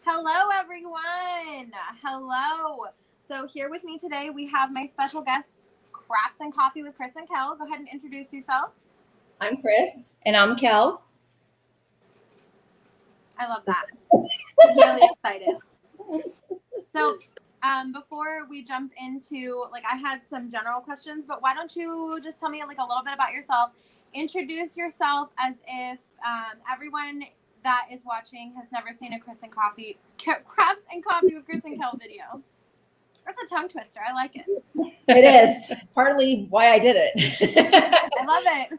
Hello, everyone. Hello. So here with me today, we have my special guest, Crafts and Coffee with Kris and Kel. Go ahead and introduce yourselves. I'm Kris. And I'm Kel. I love that. I'm really excited. So before we jump into, I had some general questions, but why don't you just tell me a little bit about yourself? Introduce yourself as if everyone that is watching has never seen a Kris and Coffee, Crafts and Coffee with Kris and Kel video. That's a tongue twister. I like it. It is partly why I did it. I love it.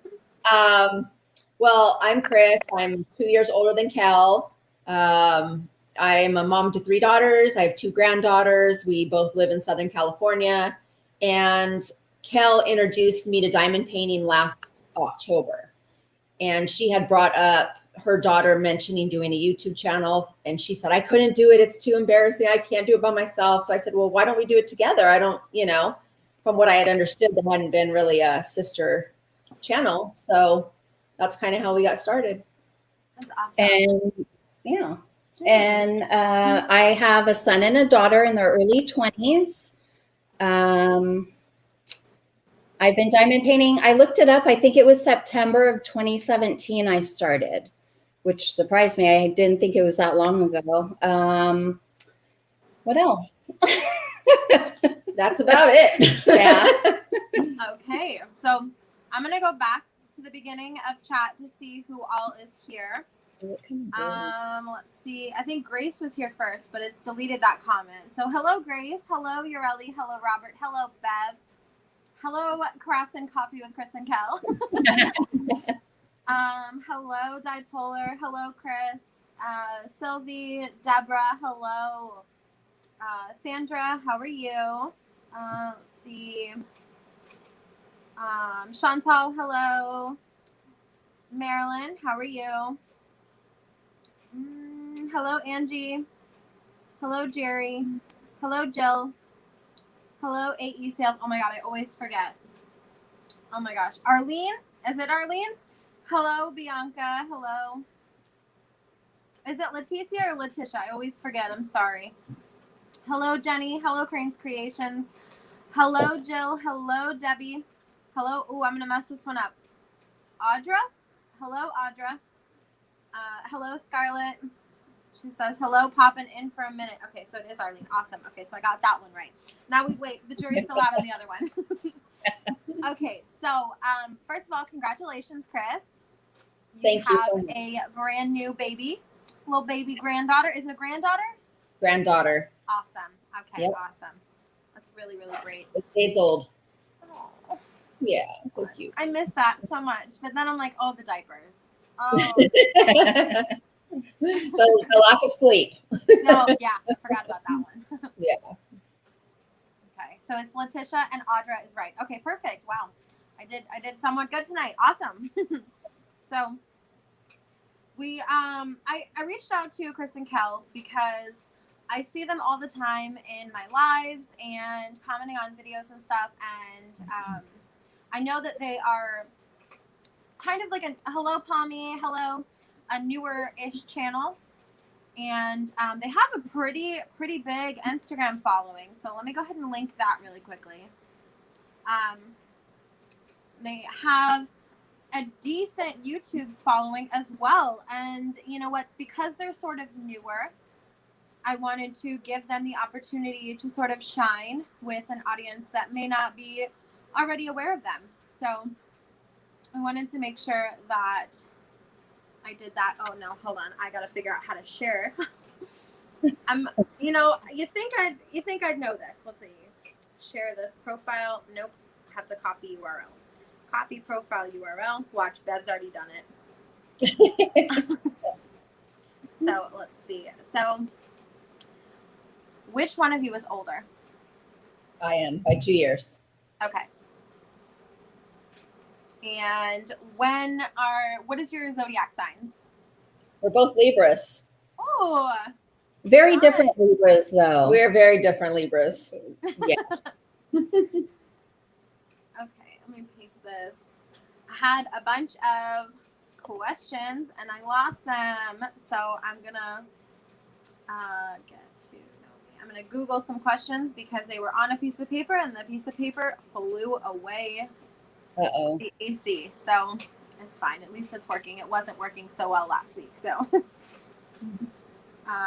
Well, I'm Kris. I'm 2 years older than Kel. I'm a mom to 3 daughters. I have 2 granddaughters. We both live in Southern California. And Kel introduced me to diamond painting last October. And she had brought up her daughter mentioning doing a YouTube channel. And she said, I couldn't do it. It's too embarrassing. I can't do it by myself. So I said, well, why don't we do it together? I don't, from what I had understood, there hadn't been really a sister channel. So that's kind of how we got started. That's awesome. And yeah. And I have a son and a daughter in their early 20s. I've been diamond painting. I looked it up. I think it was September of 2017 I started, which surprised me. I didn't think it was that long ago. What else? That's about it. Yeah. Okay. So I'm going to go back to the beginning of chat to see who all is here. Let's see. I think Grace was here first, but it's deleted that comment. So hello, Grace. Hello, Ureli. Hello, Robert. Hello, Bev. Hello, Crafts and Coffee with Kris and Kel. Hello, Dipolar. Hello, Chris. Sylvie, Deborah. Hello. Sandra, how are you? Let's see. Chantal, hello. Marilyn, how are you? Hello, Angie. Hello, Jerry. Hello, Jill. Hello, 8E Sales. Oh my God, I always forget. Oh my gosh. Arlene? Is it Arlene? Hello, Bianca. Hello. Is it Leticia or Letitia? I always forget. I'm sorry. Hello, Jenny. Hello, Crane's Creations. Hello, Jill. Hello, Debbie. Hello. Oh, I'm going to mess this one up. Audra? Hello, Audra. Hello, Scarlett. She says, hello, popping in for a minute. Okay, so it is Arlene. Awesome. Okay, so I got that one right. Now we wait. The jury's still out on the other one. Okay, so first of all, congratulations, Kris. Thank you so much. A brand new baby, little baby granddaughter. Is it a granddaughter? Granddaughter. Awesome. Okay, yep. Awesome. That's really, really great. 8 days old. Oh. Yeah, so cute. I miss that so much, but then I'm like, oh, the diapers. Oh. the lack of sleep. No, yeah, I forgot about that one. Yeah. Okay, so it's Letitia and Audra is right. Okay, perfect. Wow, I did somewhat good tonight. Awesome. So we I reached out to Kris and Kel because I see them all the time in my lives and commenting on videos and stuff, and I know that they are kind of like a hello, Pommy, hello. A newer-ish channel, and they have a pretty big Instagram following. So let me go ahead and link that really quickly. They have a decent YouTube following as well, and you know what? Because they're sort of newer, I wanted to give them the opportunity to sort of shine with an audience that may not be already aware of them. So I wanted to make sure that I did that. Oh no, hold on. I gotta figure out how to share. You think I'd know this. Let's see. Share this profile. Nope. Have to copy URL. Copy profile URL. Watch, Bev's already done it. So let's see. So which one of you is older? I am by 2 years. Okay. And what is your zodiac signs? We're both Libras. Oh, very different Libras, though. We're very different Libras. Yeah. Okay, let me paste this. I had a bunch of questions and I lost them, so I'm gonna Get to know me. I'm going to Google some questions because they were on a piece of paper and the piece of paper flew away. Uh-oh. The AC. So it's fine. At least it's working. It wasn't working so well last week. So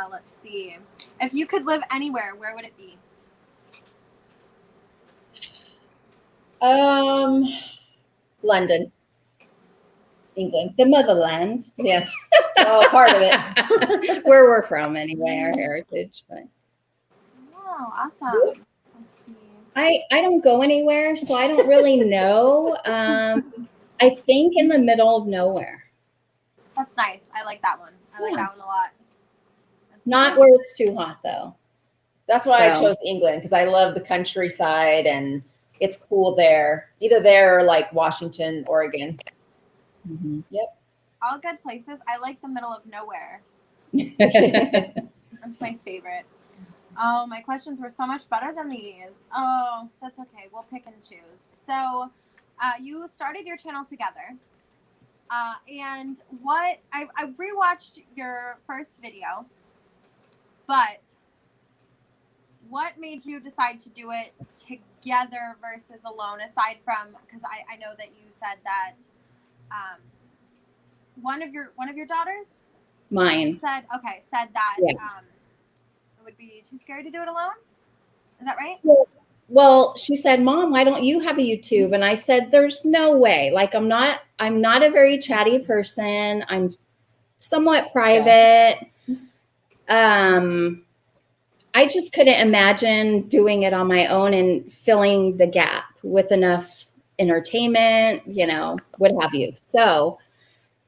let's see. If you could live anywhere, where would it be? London, England. The motherland. Yes. Oh, part of it. Where we're from anyway, our heritage. But Oh, awesome. Let's see. I don't go anywhere, so I don't really know. I think in the middle of nowhere. That's nice. I like that one. I like that one a lot. That's Not nice. where it's too hot though. That's why I So- chose England, because I love the countryside and it's cool there. Either there or like Washington, Oregon. Mhm. All good places. I like the middle of nowhere. That's my favorite. Oh, my questions were so much better than these. Oh, that's okay. We'll pick and choose. So, you started your channel together. And what I rewatched your first video, but what made you decide to do it together versus alone? Aside from, because I know that you said that one of your daughters Mine. said that Yeah. it would be too scary to do it alone. Is that right? Well, she said, "Mom, why don't you have a YouTube?" And I said, "There's no way. Like I'm not a very chatty person. I'm somewhat private. I just couldn't imagine doing it on my own and filling the gap with enough entertainment, what have you." So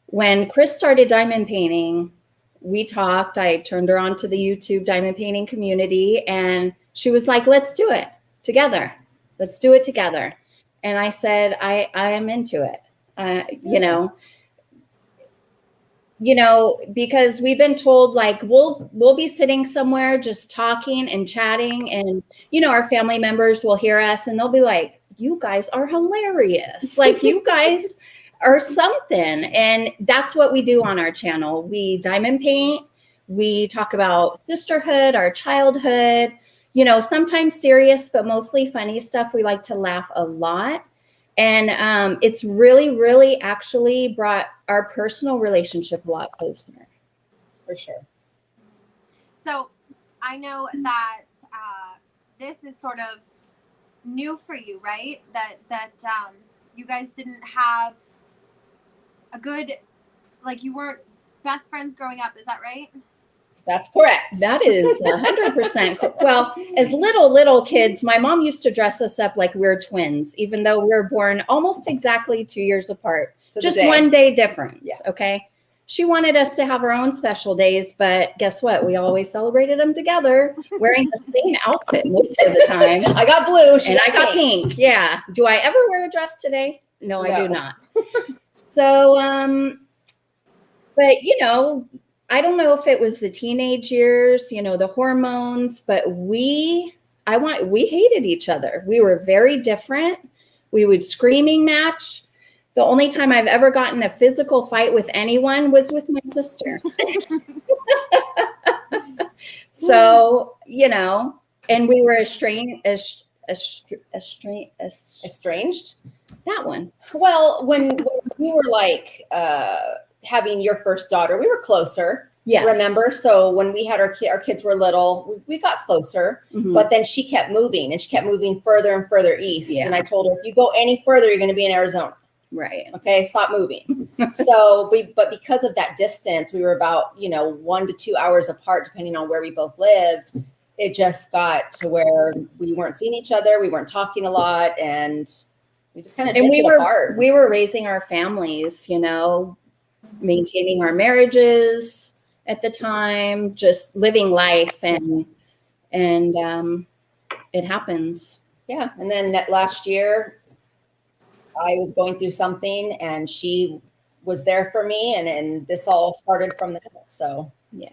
when Kris started diamond painting, we talked. I turned her on to the YouTube diamond painting community, and she was like, "Let's do it together. Let's do it together." And I said, I am into it. Because we've been told like we'll be sitting somewhere just talking and chatting, and our family members will hear us and they'll be like, "You guys are hilarious. Like you guys are something." And that's what we do on our channel. We diamond paint. We talk about sisterhood, our childhood, sometimes serious, but mostly funny stuff. We like to laugh a lot. And it's really, really actually brought our personal relationship a lot closer. For sure. So I know that this is sort of new for you, right? That you guys didn't have a good, like you weren't best friends growing up. Is that right? That's correct. That is 100%. Well, as little kids, my mom used to dress us up like we're twins, even though we were born almost exactly 2 years apart. Just one day difference. Yeah. Okay. She wanted us to have our own special days, but guess what? We always celebrated them together, wearing the same outfit most of the time. I got blue. And I got pink. Yeah. Do I ever wear a dress today? No, I do not. So, but I don't know if it was the teenage years, the hormones, but we hated each other. We were very different. We would screaming match. The only time I've ever gotten a physical fight with anyone was with my sister. So, and we were estranged. That one. Well, when we were like having your first daughter, we were closer. Yes. Remember? So when we had our kids were little, we got closer, Mhm. but then she kept moving and she kept moving further and further east. Yeah. And I told her, if you go any further, you're going to be in Arizona. Right. Okay. Stop moving. But because of that distance, we were about, 1 to 2 hours apart, depending on where we both lived. It just got to where we weren't seeing each other. We weren't talking a lot, and we just kind of drifted apart. We were raising our families, maintaining our marriages at the time, just living life, and it happens. Yeah. And then last year I was going through something and she was there for me, and this all started from that. So yeah.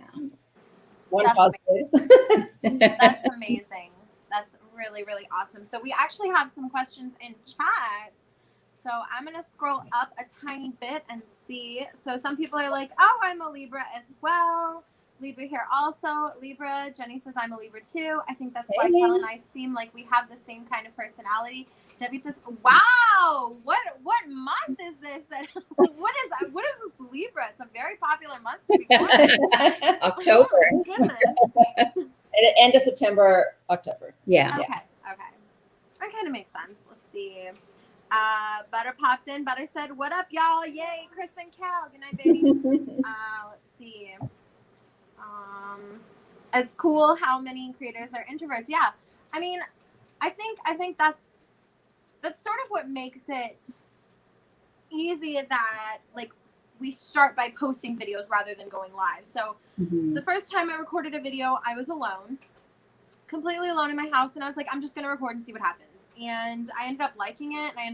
That's positive. That's amazing. That's really, really awesome. So we actually have some questions in chat. So I'm going to scroll up a tiny bit and see. So some people are like, "Oh, I'm a Libra as well. Libra here also. Libra, Jenny says I'm a Libra too. I think that's why Hey. Kel and I seem like we have the same kind of personality. Debbie says, "Wow, what month is this? What is this Libra? It's a very popular month to be born." October. Oh, my goodness. End of September, October. Yeah. Okay. That kind of makes sense. Let's see. Butter popped in. Butter said, "What up, y'all? Yay, Kris and Kel. Good night, baby." Let's see. It's cool how many creators are introverts. Yeah. I mean, I think that's sort of what makes it easy that like we start by posting videos rather than going live. So the first time I recorded a video, I was alone, completely alone in my house, and I was like, I'm just gonna record and see what happens. And I ended up liking it, and I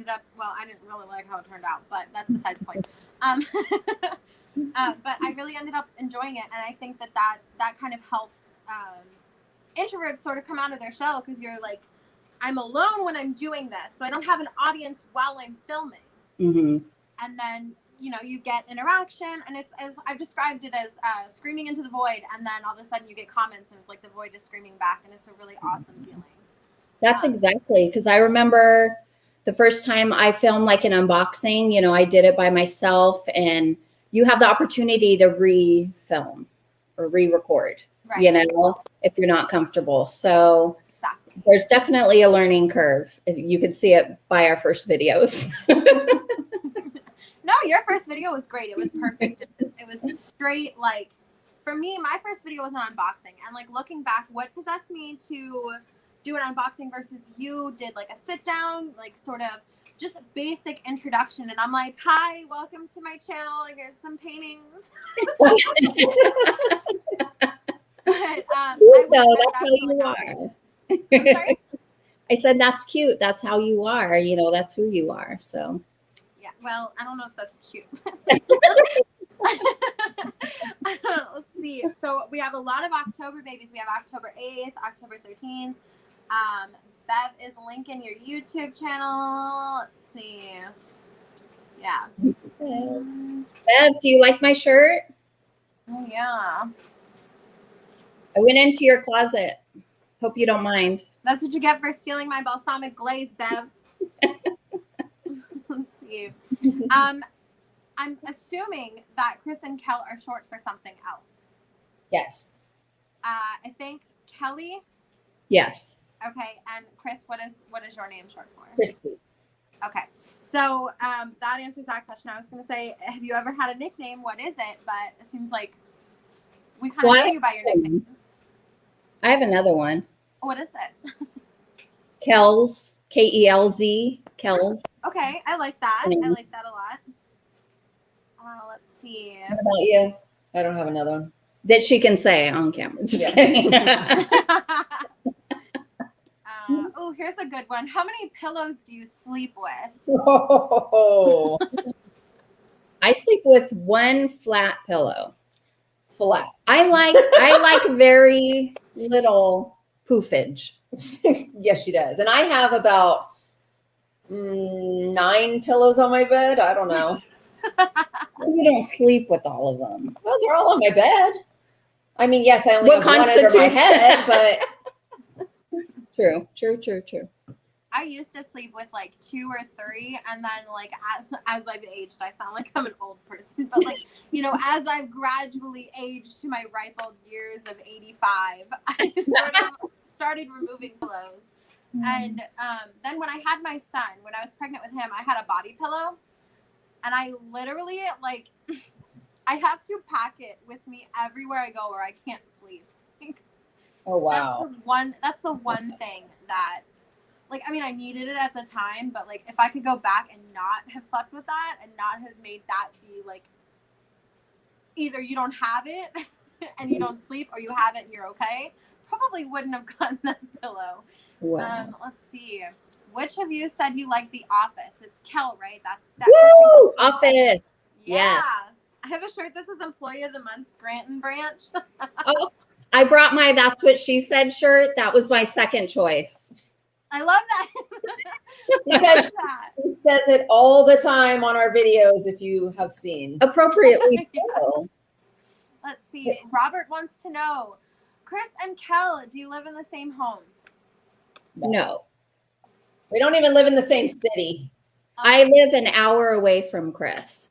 didn't really like how it turned out, but that's besides the point. But I really ended up enjoying it, and I think that kind of helps introverts sort of come out of their shell, because you're like, I'm alone when I'm doing this, so I don't have an audience while I'm filming. And then, you know, you get interaction, and it's, as I've described it, as screaming into the void, and then all of a sudden you get comments, and it's like the void is screaming back, and it's a really awesome feeling. That's exactly, because I remember the first time I filmed like an unboxing, you know, I did it by myself, and you have the opportunity to re-film or re-record, Right. you know, if you're not comfortable. So Exactly. there's definitely a learning curve. You can see it by our first videos. No, your first video was great. It was perfect. It was straight, like, for me, my first video was an unboxing. And, like, looking back, what possessed me to do an unboxing versus you did, like, a sit-down, like, sort of just basic introduction. And I'm like, hi, welcome to my channel. Here's some paintings. But, No, that's how you are. I'm sorry? I said, that's cute. That's how you are. You know, that's who you are. So. Yeah, well, I don't know if that's cute. Let's see. So we have a lot of October babies. We have October 8th, October 13th. Bev is linking your YouTube channel. Let's see. Yeah. Bev, do you like my shirt? Oh, yeah. I went into your closet. Hope you don't mind. That's what you get for stealing my balsamic glaze, Bev. Let's see. I'm assuming that Kris and Kel are short for something else. Yes. I think Kelly. Yes. Okay, and Kris, what is your name short for? Christy. Okay, so that answers that question. I was going to say, have you ever had a nickname? What is it? But it seems like we kind of know you by your nicknames. I have another one. What is it? Kelz, Kelz, Kelz. Okay, I like that. I like that a lot. Let's see. What about you? I don't have another one. That she can say on camera. Just kidding. Oh, here's a good one. How many pillows do you sleep with? Oh, I sleep with one flat pillow. flat. I like very little poofage. Yes, she does. And I have about 9 pillows on my bed. I don't know. You don't sleep with all of them. Well, they're all on my bed. I mean, yes, I only What have one under my constitutes- head, but True. I used to sleep with like 2 or 3, and then like as I've aged, I sound like I'm an old person, but like, you know, as I've gradually aged to my ripe old years of 85, I sort of started removing pillows. And then when I had my son, when I was pregnant with him, I had a body pillow, and I literally like I have to pack it with me everywhere I go, or I can't sleep. oh wow. That's the one thing that, like, I mean, I needed it at the time, but like, if I could go back and not have slept with that and not have made that be like, either you don't have it and you don't sleep, or you have it and you're okay, probably wouldn't have gotten that pillow. Wow. Let's see. Which of you said you like The Office? It's Kel, right? That Woo! Office. Yeah. Yes. I have a shirt. This is Employee of the Month, Scranton branch. Oh, I brought my That's What She Said shirt. That was my second choice. I love that. Because she says it all the time on our videos, if you have seen. Appropriately so. Let's see. Robert wants to know, Kris and Kel, do you live in the same home? No. We don't even live in the same city. I live an hour away from Kris.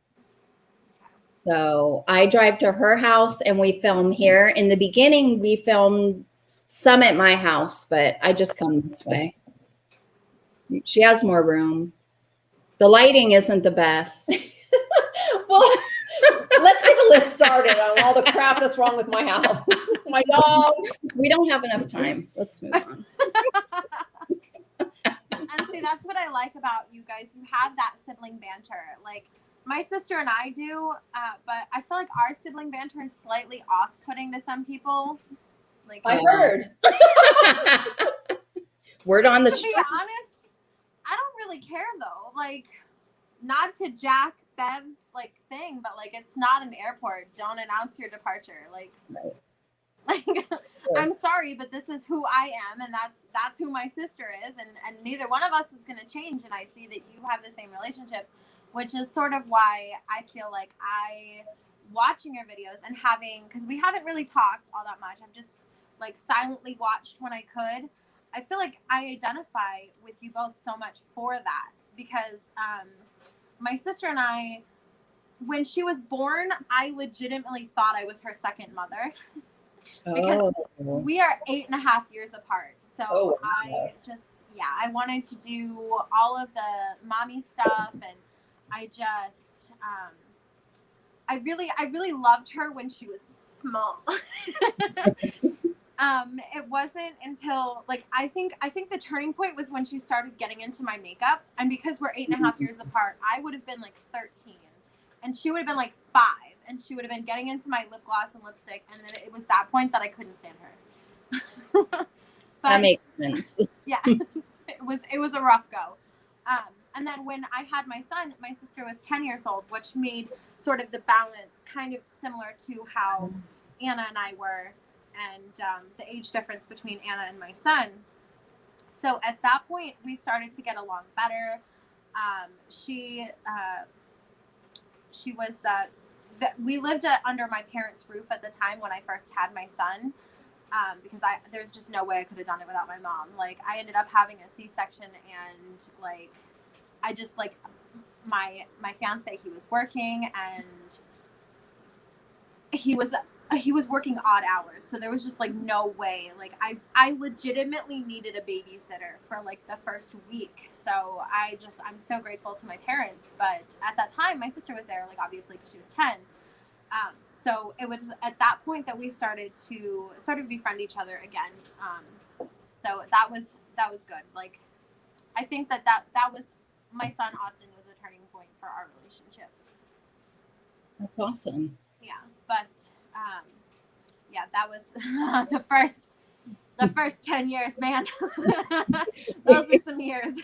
So I drive to her house and we film here. In the beginning, we filmed some at my house, but I just come this way. She has more room. The lighting isn't the best. Well, let's get the list started on all the crap that's wrong with my house. My dogs. We don't have enough time. Let's move on. And see, that's what I like about you guys. You have that sibling banter. Like my sister and I do, but I feel like our sibling banter is slightly off-putting to some people. Like I heard. Word on the to be street. honest, I don't really care though. Like, not to Jack Bev's like thing, but like it's not an airport. Don't announce your departure. Like, Right. like I'm sorry, but this is who I am, and that's who my sister is, and neither one of us is going to change. And I see that you have the same relationship, which is sort of why I feel like watching your videos and having, because we haven't really talked all that much. I've just like silently watched when I could. I feel like I identify with you both so much for that, because my sister and I, when she was born, I legitimately thought I was her second mother. Because we are 8.5 years apart. So I just, I wanted to do all of the mommy stuff, and I just, I really loved her when she was small. It wasn't until like, I think the turning point was when she started getting into my makeup, and because we're 8.5 years apart, I would have been like 13 and she would have been like 5. And she would have been getting into my lip gloss and lipstick, and then it was that point that I couldn't stand her. But, that makes sense. Yeah, it was a rough go. And then when I had my son, my sister was 10 years old, which made sort of the balance kind of similar to how Anna and I were, and the age difference between Anna and my son. So at that point, we started to get along better. She was we lived under my parents' roof at the time when I first had my son, because there's just no way I could have done it without my mom. Like, I ended up having a C-section, and like, I just like my fiance, he was working, and he was working odd hours, so there was just like no way. Like, I legitimately needed a babysitter for like the first week. So I'm so grateful to my parents. But at that time, my sister was there, like obviously because she was 10. So it was at that point that we started to befriend each other again. So that was good. Like, I think that was, my son Austin was a turning point for our relationship. That's awesome. Yeah, but that was the first 10 years, man. Those were some years.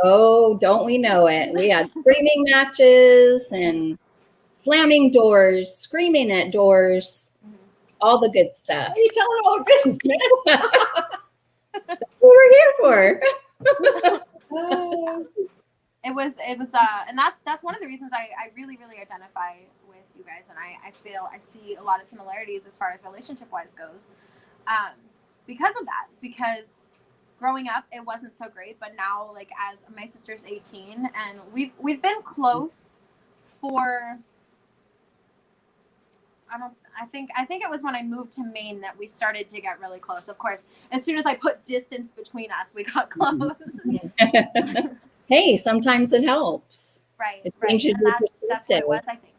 Oh, don't we know it? We had screaming matches and slamming doors, screaming at doors, all the good stuff. Why are you telling all our business, man? That's what we're here for. It was, and that's one of the reasons I really, really identify with you guys, and I feel I see a lot of similarities as far as relationship wise goes, because of that. Because growing up, it wasn't so great, but now, like, as my sister's 18, and we've been close for, I think it was when I moved to Maine that we started to get really close. Of course, as soon as I put distance between us, we got close. Hey, sometimes it helps. Right. It And that's what it was, I think.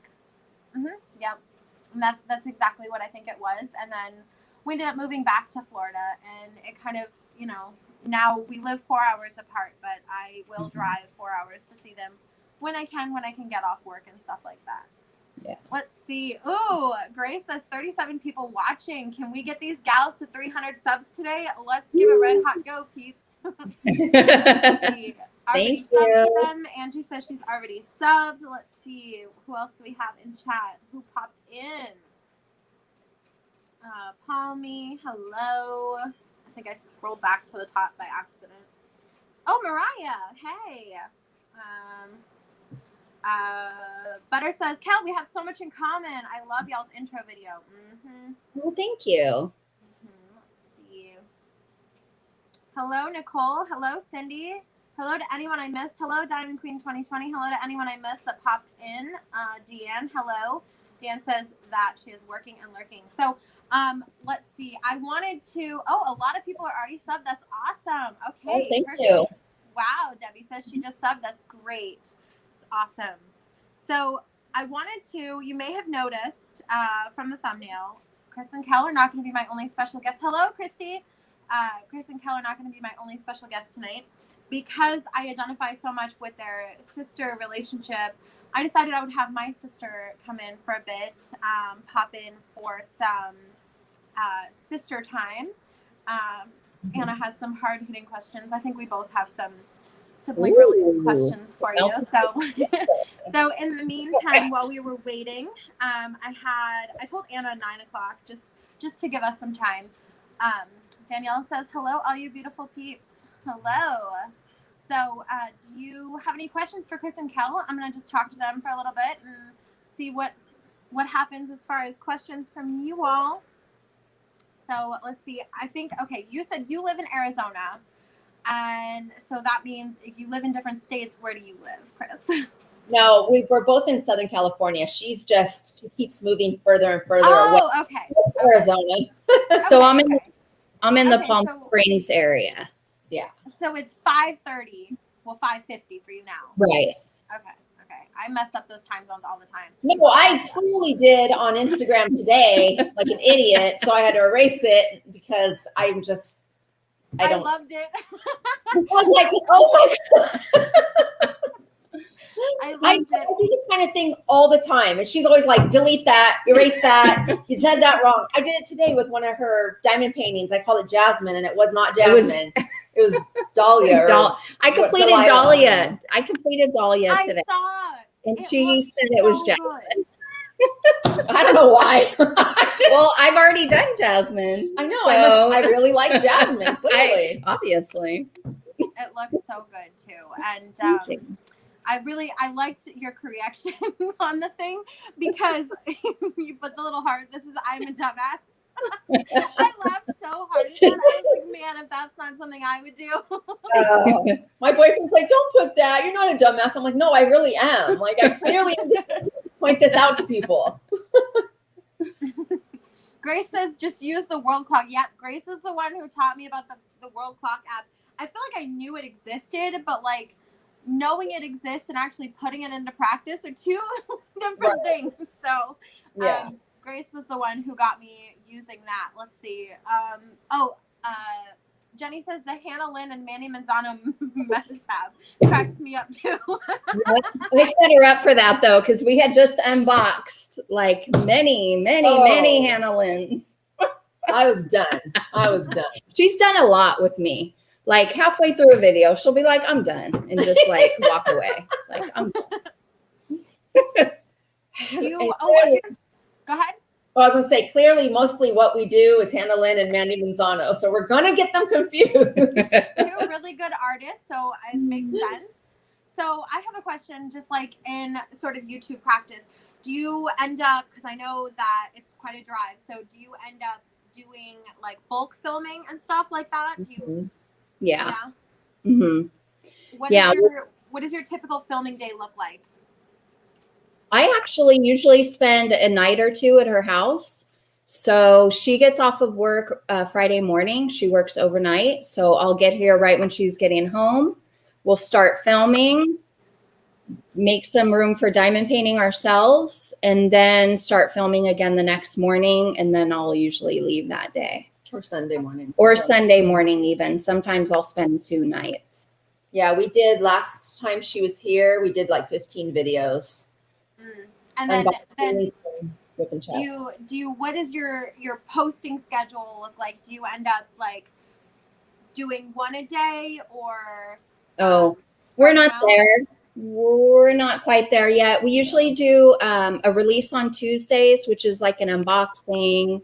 Yeah. And that's exactly what I think it was. And then we ended up moving back to Florida, and it kind of, now we live 4 hours apart, but I will drive 4 hours to see them when I can get off work and stuff like that. Yeah. Let's see. Ooh, Grace says 37 people watching. Can we get these gals to 300 subs today? Let's give a red hot go, peeps. Thank subbed you. to them. Angie says she's already subbed. Let's see. Who else do we have in chat? Who popped in? Palmy, hello. I think I scrolled back to the top by accident. Oh, Mariah. Hey. Butter says, Kel, we have so much in common. I love y'all's intro video. Well, thank you. Let's see. Hello, Nicole. Hello, Cindy. Hello to anyone I missed. Hello, Diamond Queen 2020. Hello to anyone I missed that popped in. Deanne, hello. Deanne says that she is working and lurking. So let's see. I wanted to, a lot of people are already subbed. That's awesome. Okay. Oh, thank you. Wow. Debbie says she just subbed. That's great. It's awesome. So I wanted to, you may have noticed from the thumbnail, Kris and Kel are not going to be my only special guest. Hello, Christy. Kris and Kel are not going to be my only special guest tonight. Because I identify so much with their sister relationship, I decided I would have my sister come in for a bit, pop in for some sister time. Anna has some hard-hitting questions. I think we both have some sibling-related questions for you. So in the meantime, while we were waiting, I told Anna 9 o'clock just to give us some time. Danielle says, hello, all you beautiful peeps. Hello. So do you have any questions for Kris and Kel? I'm going to just talk to them for a little bit and see what happens as far as questions from you all. So let's see. I think, okay, you said you live in Arizona. And so that means if you live in different states, where do you live, Kris? No, we're both in Southern California. She keeps moving further and further away. Oh, okay. Arizona. So I'm in the Okay, Palm so- Springs area. Yeah. So it's 5:30. Well, 5:50 for you now. Right. Okay. I mess up those time zones all the time. No, I clearly did on Instagram today, like an idiot. So I had to erase it because I loved it. I was like, oh my God. I loved I it. do this kind of thing all the time. And she's always like, delete that, erase that. You said that wrong. I did it today with one of her diamond paintings. I called it Jasmine, and it was not Jasmine. It was Dahlia. I completed Delilah. Dahlia. I completed Dahlia today. I saw it. And It she looked said it was so Jasmine. I don't know why. Well, I've already done Jasmine. I know. So I really like Jasmine, clearly. Obviously. It looks so good too. And I liked your correction on the thing because you put the little heart. This is I'm a dumbass. I laughed so hard at that. I was like, man, if that's not something I would do. My boyfriend's like, don't put that. You're not a dumbass. I'm like, no, I really am. Like, I clearly point this out to people. Grace says, just use the world clock. Yep, Grace is the one who taught me about the world clock app. I feel like I knew it existed, but like knowing it exists and actually putting it into practice are two different things. So Yeah. Grace was the one who got me using that. Let's see. Jenny says the Hannah Lynn and Manny Manzano mishap cracks me up too. I set her up for that though, because we had just unboxed like many Hannah Lynn's. I was done. She's done a lot with me. Like halfway through a video, she'll be like, I'm done. And just like walk away. Like, I'm done. Go ahead. Well, I was gonna say, clearly, mostly what we do is Hannah Lynn and Mandy Manzano, so we're gonna get them confused. Two really good artists, so it makes sense. So I have a question, just like in sort of YouTube practice, do you end up, because I know that it's quite a drive, so do you end up doing like bulk filming and stuff like that? Yeah. Mm-hmm. What does your typical filming day look like? I actually usually spend a night or two at her house. So she gets off of work Friday morning. She works overnight. So I'll get here right when she's getting home. We'll start filming, make some room for diamond painting ourselves, and then start filming again the next morning. And then I'll usually leave that day. Or Sunday morning. Or Sunday morning even. Sometimes I'll spend 2 nights. Yeah, we did last time she was here. We did like 15 videos. And then do you what does your posting schedule look like? Do you end up like doing one a day or? Oh, we're not there. We're not quite there yet. We usually do a release on Tuesdays, which is like an unboxing,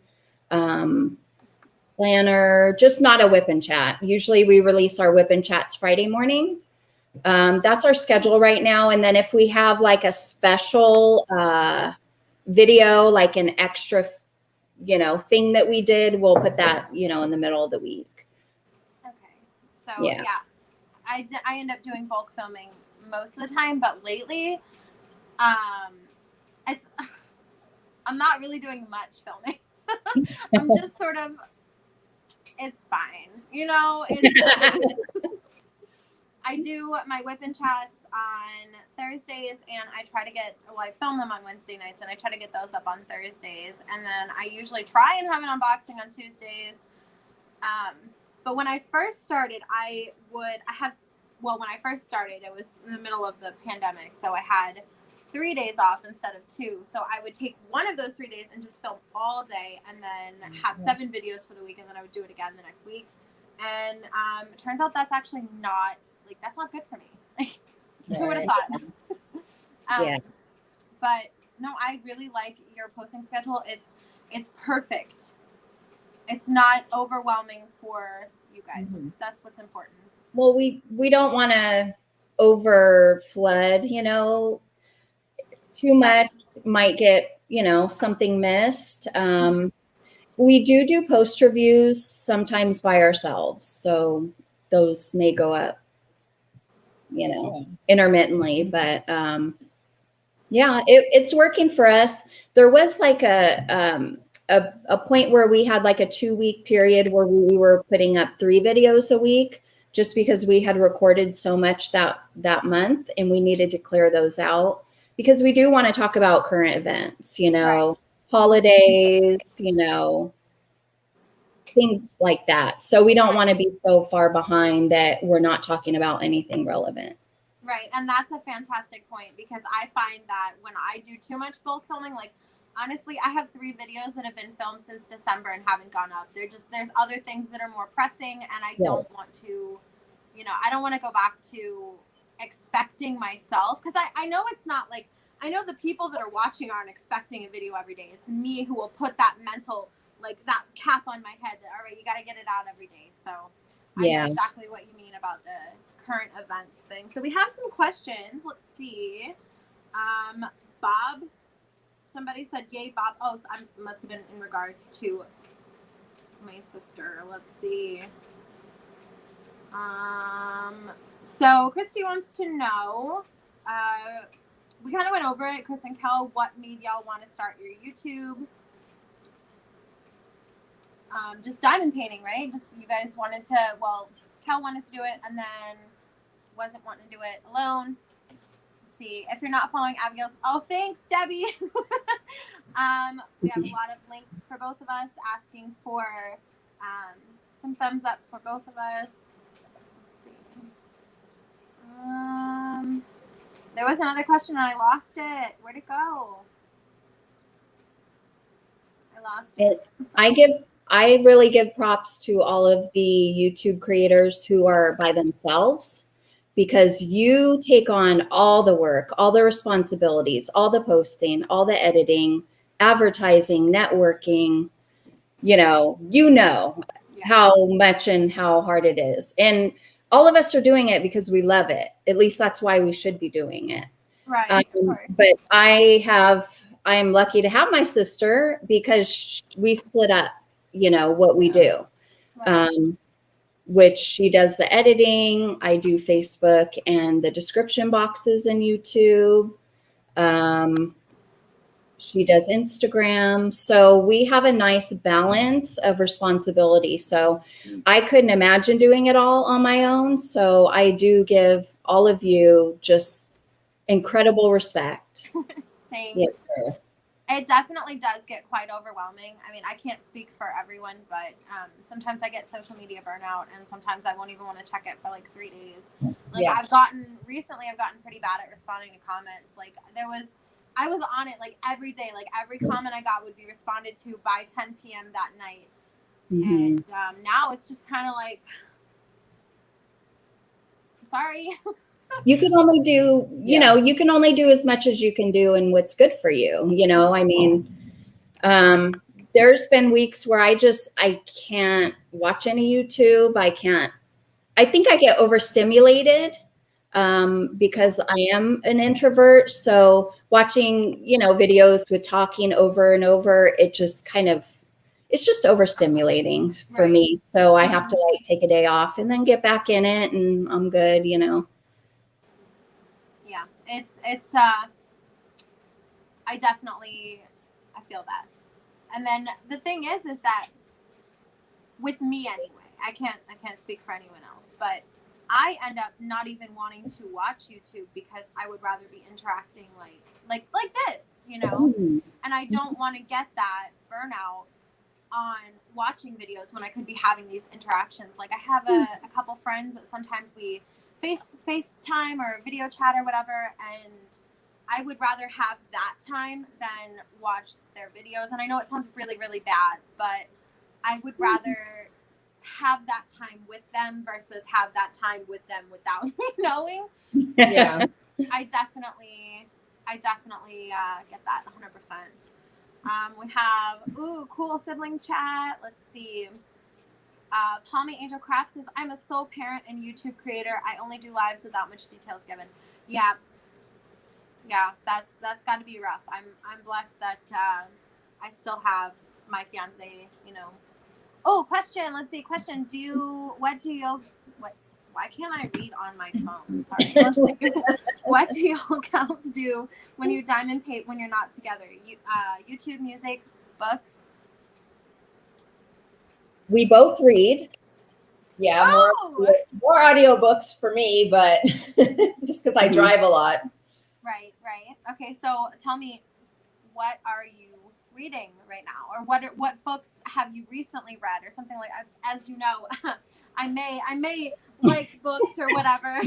planner, just not a whip and chat. Usually we release our whip and chats Friday morning. That's our schedule right now. And then if we have like a special video, like an extra, thing that we did, we'll put that, in the middle of the week. Okay. So yeah, I end up doing bulk filming most of the time, but lately, I'm not really doing much filming. I'm just sort of, it's fine. I do my whip and chats on Thursdays, and I try to I film them on Wednesday nights, and I try to get those up on Thursdays. And then I usually try and have an unboxing on Tuesdays. But when I first started, when I first started, it was in the middle of the pandemic. So I had 3 days off instead of 2. So I would take one of those 3 days and just film all day, and then have 7 videos for the week, and then I would do it again the next week. And it turns out that's actually not, that's not good for me. Who would have thought? Yeah. But no, I really like your posting schedule. It's perfect. It's not overwhelming for you guys. Mm-hmm. That's what's important. Well, we don't want to over flood, too much might get, something missed. We do post reviews sometimes by ourselves. So those may go up, intermittently, but it's working for us. There was like a point where we had like a 2-week period where we were putting up 3 videos a week, just because we had recorded so much that month, and we needed to clear those out because we do want to talk about current events, Right. Holidays, things like that. So we don't want to be so far behind that we're not talking about anything relevant. Right. And that's a fantastic point, because I find that when I do too much bulk filming, honestly, I have 3 videos that have been filmed since December and haven't gone up. There's other things that are more pressing, and I don't want to, I don't want to go back to expecting myself, because I know it's not I know the people that are watching aren't expecting a video every day. It's me who will put that mental, that cap on my head that, all right, you got to get it out every day. So I know exactly what you mean about the current events thing. So we have some questions. Let's see. Bob, somebody said, yay, Bob. Oh, so must have been in regards to my sister. Let's see. So Christy wants to know, we kind of went over it, Kris and Kel, what made y'all want to start your YouTube? Just diamond painting, right? Just you guys wanted to, Kel wanted to do it and then wasn't wanting to do it alone. Let's see. If you're not following Abigail's, thanks, Debbie. We have a lot of links for both of us, asking for some thumbs up for both of us. Let's see. There was another question and I lost it. Where'd it go? I lost it. I really give props to all of the YouTube creators who are by themselves, because you take on all the work, all the responsibilities, all the posting, all the editing, advertising, networking, how much and how hard it is. And all of us are doing it because we love it. At least that's why we should be doing it. Right. But I am lucky to have my sister, because we split up, what we do, which she does the editing. I do Facebook and the description boxes in YouTube. She does Instagram. So we have a nice balance of responsibility. So I couldn't imagine doing it all on my own. So I do give all of you just incredible respect. Thanks. Yes, sir. It definitely does get quite overwhelming. I mean, I can't speak for everyone, but sometimes I get social media burnout, and sometimes I won't even want to check it for 3 days. I've gotten pretty bad at responding to comments. I was on it every day. Every comment I got would be responded to by 10 p.m. that night. Mm-hmm. And now it's just kind of I'm sorry. You can only do, you can only do as much as you can do and what's good for you. I mean, there's been weeks where I can't watch any YouTube. I think I get overstimulated because I am an introvert. So watching, videos with talking over and over, it's just overstimulating for me. So I have to like take a day off and then get back in it, and I'm good, Yeah, it's I feel that. And then the thing is that with me anyway, I can't speak for anyone else, but I end up not even wanting to watch YouTube because I would rather be interacting like this, and I don't want to get that burnout on watching videos when I could be having these interactions. Like I have a couple friends that sometimes we FaceTime or video chat or whatever, and I would rather have that time than watch their videos. And I know it sounds really, really bad, but I would rather have that time with them versus have that time with them without me knowing. Yeah. I definitely get that 100%. We have, cool sibling chat. Let's see. Palmy Angel Craft says, I'm a sole parent and YouTube creator. I only do lives without much details given. Yeah, that's got to be rough. I'm blessed that I still have my fiance, Oh, question. Let's see. Question. Why can't I read on my phone? Sorry. Let's see. What do y'all gals do when you diamond paint when you're not together? YouTube, music, books? We both read. Yeah, more audiobooks for me, but just because I drive a lot. Right. Okay, so tell me, what are you reading right now, or what books have you recently read, or something like? As you know, I may like books or whatever.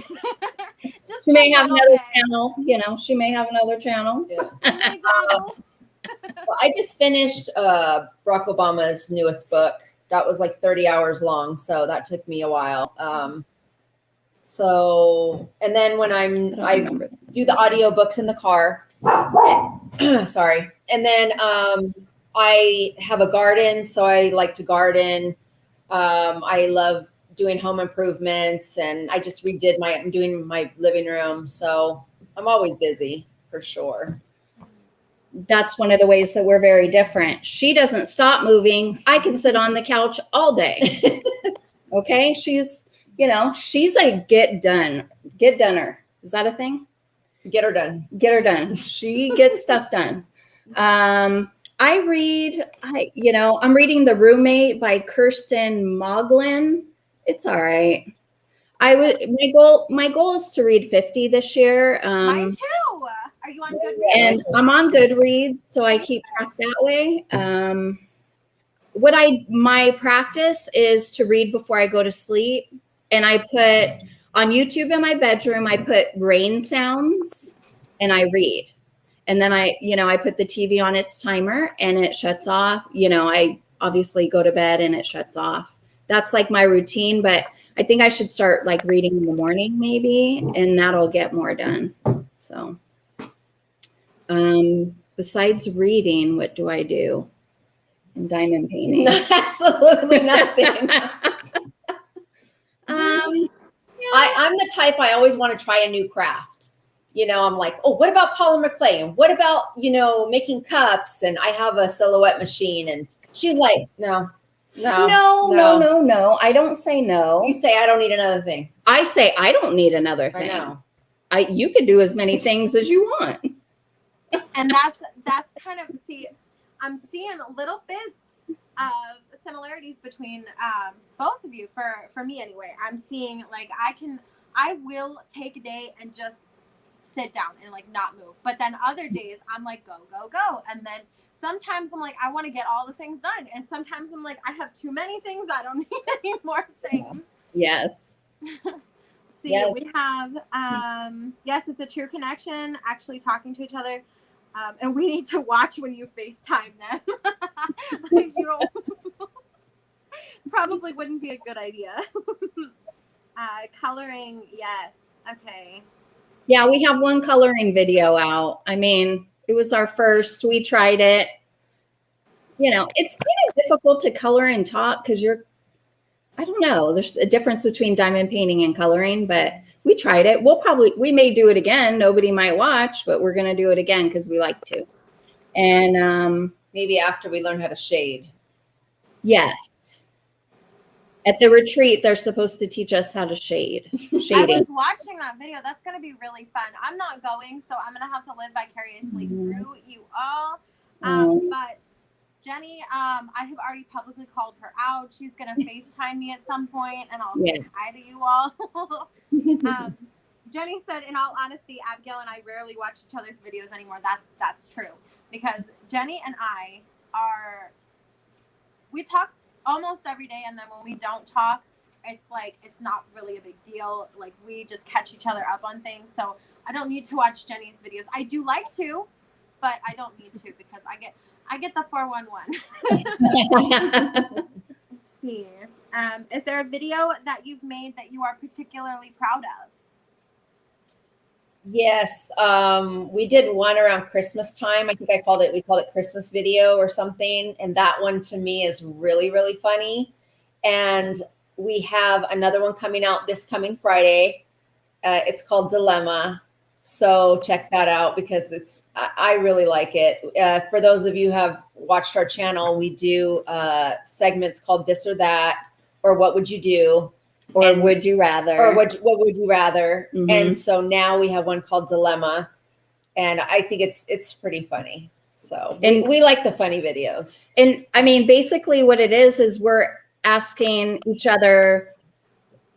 She may have another channel. She may have another channel. Yeah. Well, I just finished Barack Obama's newest book. That was like 30 hours long, so that took me a while. And then when I do the audiobooks in the car, sorry. And then I have a garden, so I like to garden. I love doing home improvements, and I just I'm doing my living room. So I'm always busy for sure. That's one of the ways that we're very different. She doesn't stop moving. I can sit on the couch all day. Okay. She's a get doneer. Is that a thing? Get her done. Get her done. She gets stuff done. I'm reading The Roommate by Kirsten Moglin. It's all right. My goal is to read 50 this year. Mine too. Are you on Goodreads? And I'm on Goodreads, so I keep track that way. My practice is to read before I go to sleep. And I put on YouTube in my bedroom, I put rain sounds and I read. And then I put the TV on its timer and it shuts off. I obviously go to bed and it shuts off. That's like my routine, but I think I should start like reading in the morning maybe, and that'll get more done. So, besides reading, what do I do? And diamond painting. Absolutely nothing. I'm the type, I always want to try a new craft. I'm like, oh, what about polymer clay? And what about, making cups? And I have a silhouette machine. And she's like, no. I don't say no. You say, I don't need another thing. I say, I don't need another thing. I know. You can do as many things as you want. And that's kind of, I'm seeing little bits of similarities between both of you for me anyway. I'm seeing like I will take a day and just sit down and like not move, but then other days I'm like go, and then sometimes I'm like I want to get all the things done, and sometimes I'm like I have too many things, I don't need any more things. Yes. Yes. We have yes, it's a true connection, actually talking to each other. And we need to watch when you FaceTime them. Like, probably wouldn't be a good idea. Coloring, yes. Okay. Yeah, we have one coloring video out. I mean, it was our first. We tried it. It's kind of difficult to color and talk because I don't know. There's a difference between diamond painting and coloring, but we tried it. We may do it again. Nobody might watch, but we're going to do it again because we like to. And maybe after we learn how to shade. Yes. At the retreat, they're supposed to teach us how to shade. Shading. I was watching that video. That's going to be really fun. I'm not going, so I'm going to have to live vicariously through you all. But Jenny, I have already publicly called her out. She's going to FaceTime me at some point, and I'll say hi to you all. Jenny said, in all honesty, Abigail and I rarely watch each other's videos anymore. That's true. Because Jenny and I we talk almost every day, and then when we don't talk, it's like it's not really a big deal. Like we just catch each other up on things. So I don't need to watch Jenny's videos. I do like to, but I don't need to because I get the 411. Let's see. Is there a video that you've made that you are particularly proud of? Yes, we did one around Christmas time. I think we called it Christmas video or something. And that one to me is really, really funny. And we have another one coming out this coming Friday. It's called Dilemma. So check that out because I really like it. For those of you who have watched our channel, we do segments called This or That, or What Would You Do? Or Would You Rather? Or what would you rather? Mm-hmm. And so now we have one called Dilemma, and I think it's pretty funny. So we like the funny videos. And I mean, basically what it is we're asking each other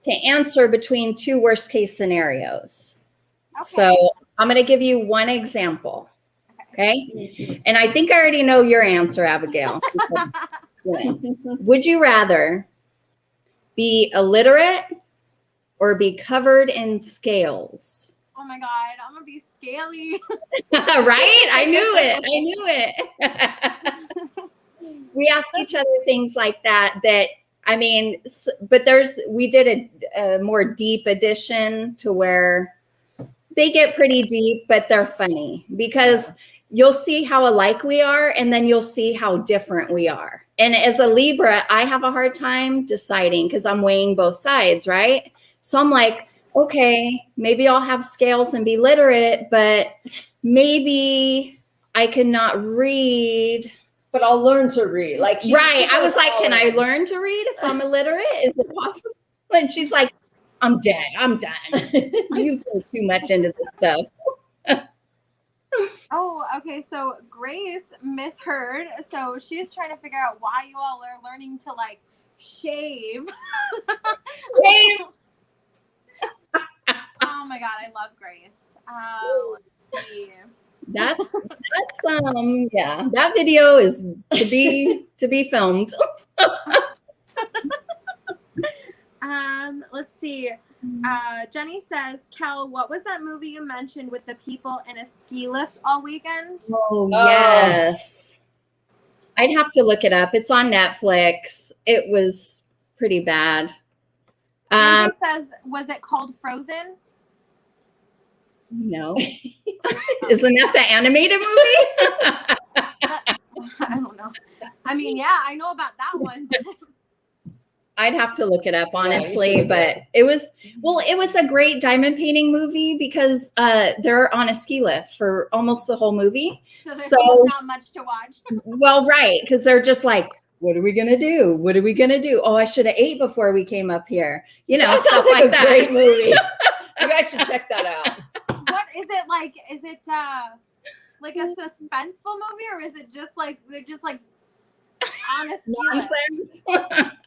to answer between two worst case scenarios. Okay. So I'm going to give you one example. Okay. And I think I already know your answer, Abigail. Would you rather be illiterate or be covered in scales? Oh my God, I'm gonna be scaly. Right? I knew it. We ask each other things like that, I mean, but we did a more deep edition to where they get pretty deep, but they're funny because you'll see how alike we are, and then you'll see how different we are. And as a Libra, I have a hard time deciding because I'm weighing both sides, right? So I'm like, okay, maybe I'll have scales and be literate, but maybe I cannot read. But I'll learn to read. Like she I was like, can I learn to read if I'm illiterate? Is it possible? And she's like, I'm dead. I'm done. You put too much into this stuff. Oh, okay. So Grace misheard. So she's trying to figure out why you all are learning to like shave. Shave. Oh my God, I love Grace. Let's see. That's yeah. That video is to be filmed. Let's see. Jenny says, Kel, what was that movie you mentioned with the people in a ski lift all weekend? Oh, yes. I'd have to look it up. It's on Netflix. It was pretty bad. She says, was it called Frozen? No. Isn't that the animated movie? I don't know. I mean, yeah, I know about that one. I'd have to look it up, honestly, but it was a great diamond painting movie because they're on a ski lift for almost the whole movie. So there's not much to watch. Well, right, because they're just like, what are we gonna do? What are we gonna do? Oh, I should have ate before we came up here. You know, that stuff like that. Great movie. You guys should check that out. What is it like? Is it like a suspenseful movie, or is it just like they're just like honest nonsense?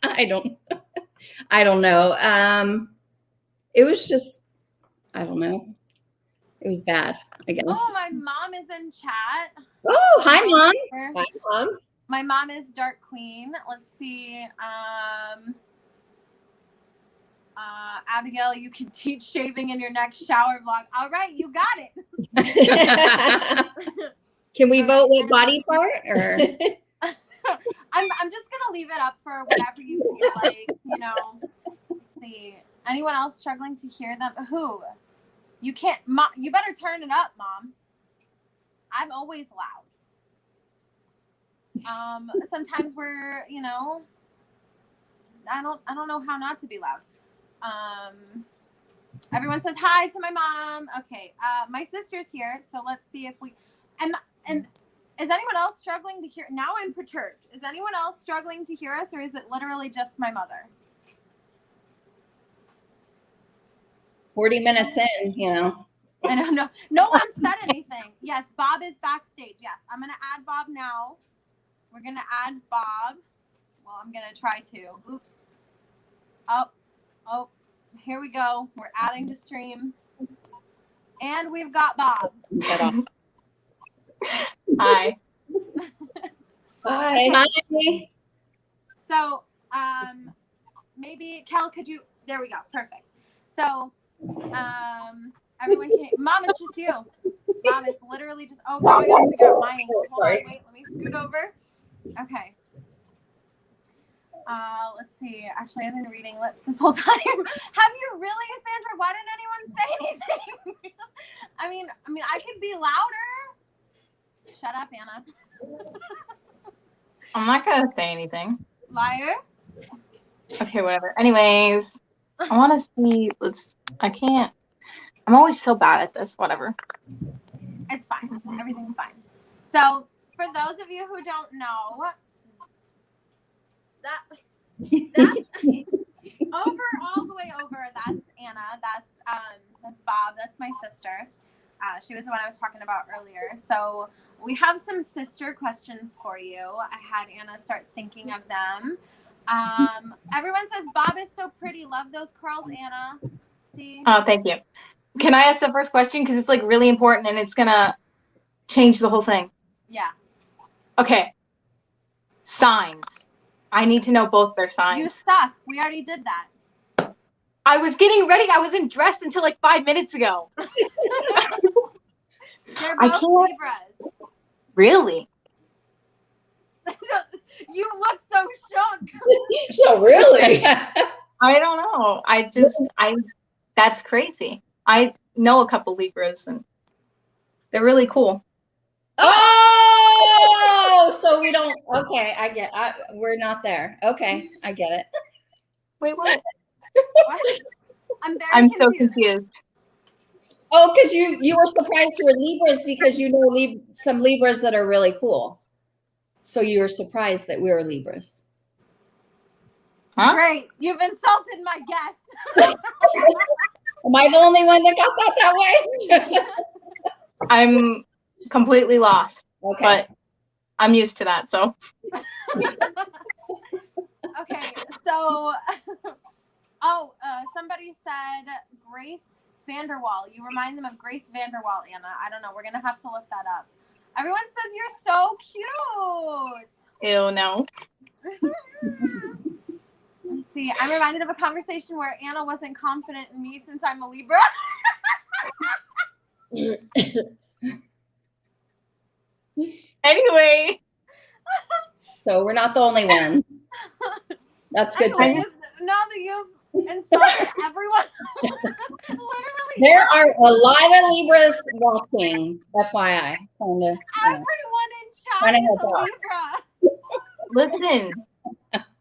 I don't know. It was just, I don't know. It was bad, I guess. Oh, my mom is in chat. Oh, hi, Mom. Hi, Mom. My mom is Dark Queen. Let's see. Abigail, you can teach shaving in your next shower vlog. All right, you got it. Can we vote with body part or? I'm just gonna leave it up for whatever you feel like. You know. Let's see. Anyone else struggling to hear them? Who? You can't. Mom, you better turn it up, Mom. I'm always loud. Sometimes we're, you know. I don't know how not to be loud. Everyone says hi to my mom. Okay, my sister's here, so let's see if we. And is anyone else struggling to hear? Now I'm perturbed. Is anyone else struggling to hear us, or is it literally just my mother? 40 minutes in, you know. I don't know. No one said anything. Yes, Bob is backstage. Yes, I'm gonna add Bob now. We're gonna add Bob. Well, I'm gonna try to. Oops. Oh, here we go. We're adding to stream. And we've got Bob. Hi. Hi. Hi. So, maybe Kel, could you? There we go. Perfect. So, everyone can. Mom, it's just you. Mom, it's literally just. Oh, now I gotta figure out my angle. Hold on, wait. Let me scoot over. Okay. Let's see. Actually, I've been reading lips this whole time. Have you really, Sandra? Why didn't anyone say anything? I mean, I could be louder. Shut up, Anna. I'm not gonna say anything. Liar. Okay, whatever. Anyways, I want to see. I can't. I'm always so bad at this. Whatever. It's fine. Everything's fine. So, for those of you who don't know, that's over all the way over. That's Anna. That's Bob. That's my sister. She was the one I was talking about earlier. So we have some sister questions for you. I had Anna start thinking of them. Everyone says Bob is so pretty. Love those curls, Anna. See? Oh, thank you. Can I ask the first question because it's like really important and it's gonna change the whole thing? Yeah. Okay. Signs. I need to know both their signs. You suck. We already did that. I was getting ready. I wasn't dressed until like 5 minutes ago. They're I both can't- Libras. Really? You look so shook. So really? I don't know. That's crazy. I know a couple Libras and they're really cool. Oh, so we don't. Okay, we're not there. Okay, I get it. Wait, what? What? I'm so confused. Oh, because you were surprised you were Libras because you know some Libras that are really cool. So you were surprised that we were Libras. Huh? Great. You've insulted my guest. Am I the only one that got that way? I'm completely lost, Okay. but I'm used to that. So Okay, so somebody said Grace Vanderwall. You remind them of Grace Vanderwall, Anna. I don't know. We're gonna have to look that up. Everyone says you're so cute. ew, no. Let's see. I'm reminded of a conversation where Anna wasn't confident in me since I'm a Libra. Anyway, So we're not the only one. That's good too. Anyways, now that you've insulted everyone, literally There are a lot of Libras watching, FYI. everyone in chat Trying to is help a out. Libra. listen.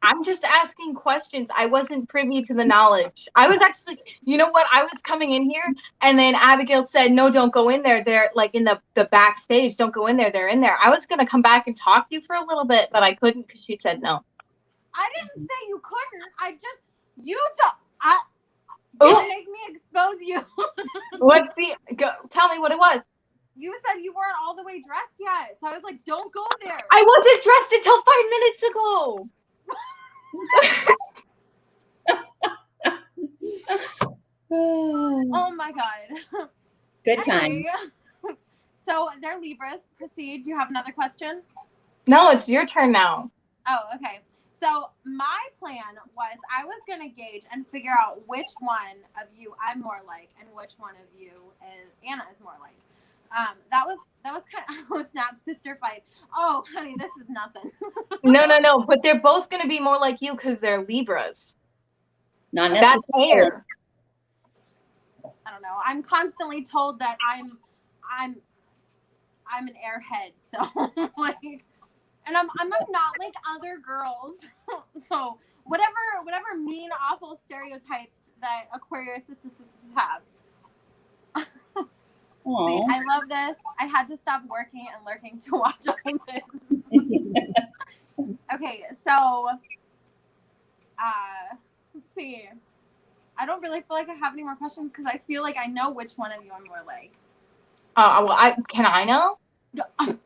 I'm just asking questions. I wasn't privy to the knowledge. I was actually, you know what? I was coming in here and then Abigail said, no, don't go in there. They're like in the backstage. Don't go in there. They're in there. I was going to come back and talk to you for a little bit, but I couldn't because she said no. I didn't say you couldn't. I just, don't make me expose you. Tell me what it was. You said you weren't all the way dressed yet. So I was like, don't go there. I wasn't dressed until 5 minutes ago. Oh my God. Good time. Anyway, so they're Libras. Proceed. Do you have another question? No, it's your turn now. Oh, okay. So my plan was I was going to gauge and figure out which one of you I'm more like and which one of you Anna is more like. That was kind of a snap sister fight. Oh, honey, this is nothing. No. But they're both going to be more like you because they're Libras. Not That's necessarily. fair. I don't know. I'm constantly told that I'm an airhead. So like, and I'm not like other girls. So whatever mean, awful stereotypes that Aquarius have. See, I love this. I had to stop working and lurking to watch all this. Okay, so let's see. I don't really feel like I have any more questions because I feel like I know which one of you I'm more like. Well, can I know?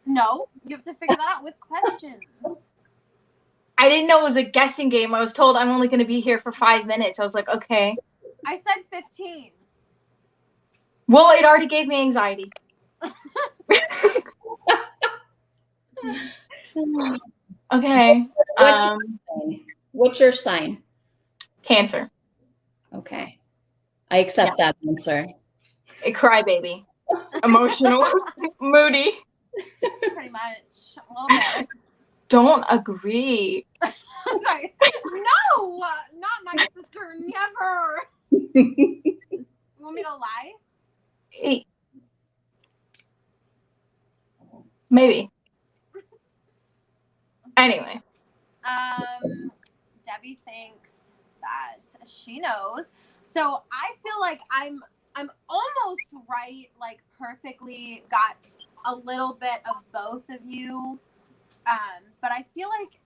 No, you have to figure that out with questions. I didn't know it was a guessing game. I was told I'm only going to be here for 5 minutes. I was like, okay. I said 15. Well, it already gave me anxiety. Okay. What's your sign? Cancer. Okay. I accept that answer. A crybaby. Emotional. Moody. Pretty much. A little bit. Don't agree. Sorry. No! Not my sister. Never. You want me to lie? Maybe. Anyway. Debbie thinks that she knows. So I feel like I'm almost right, like perfectly got a little bit of both of you. But I feel like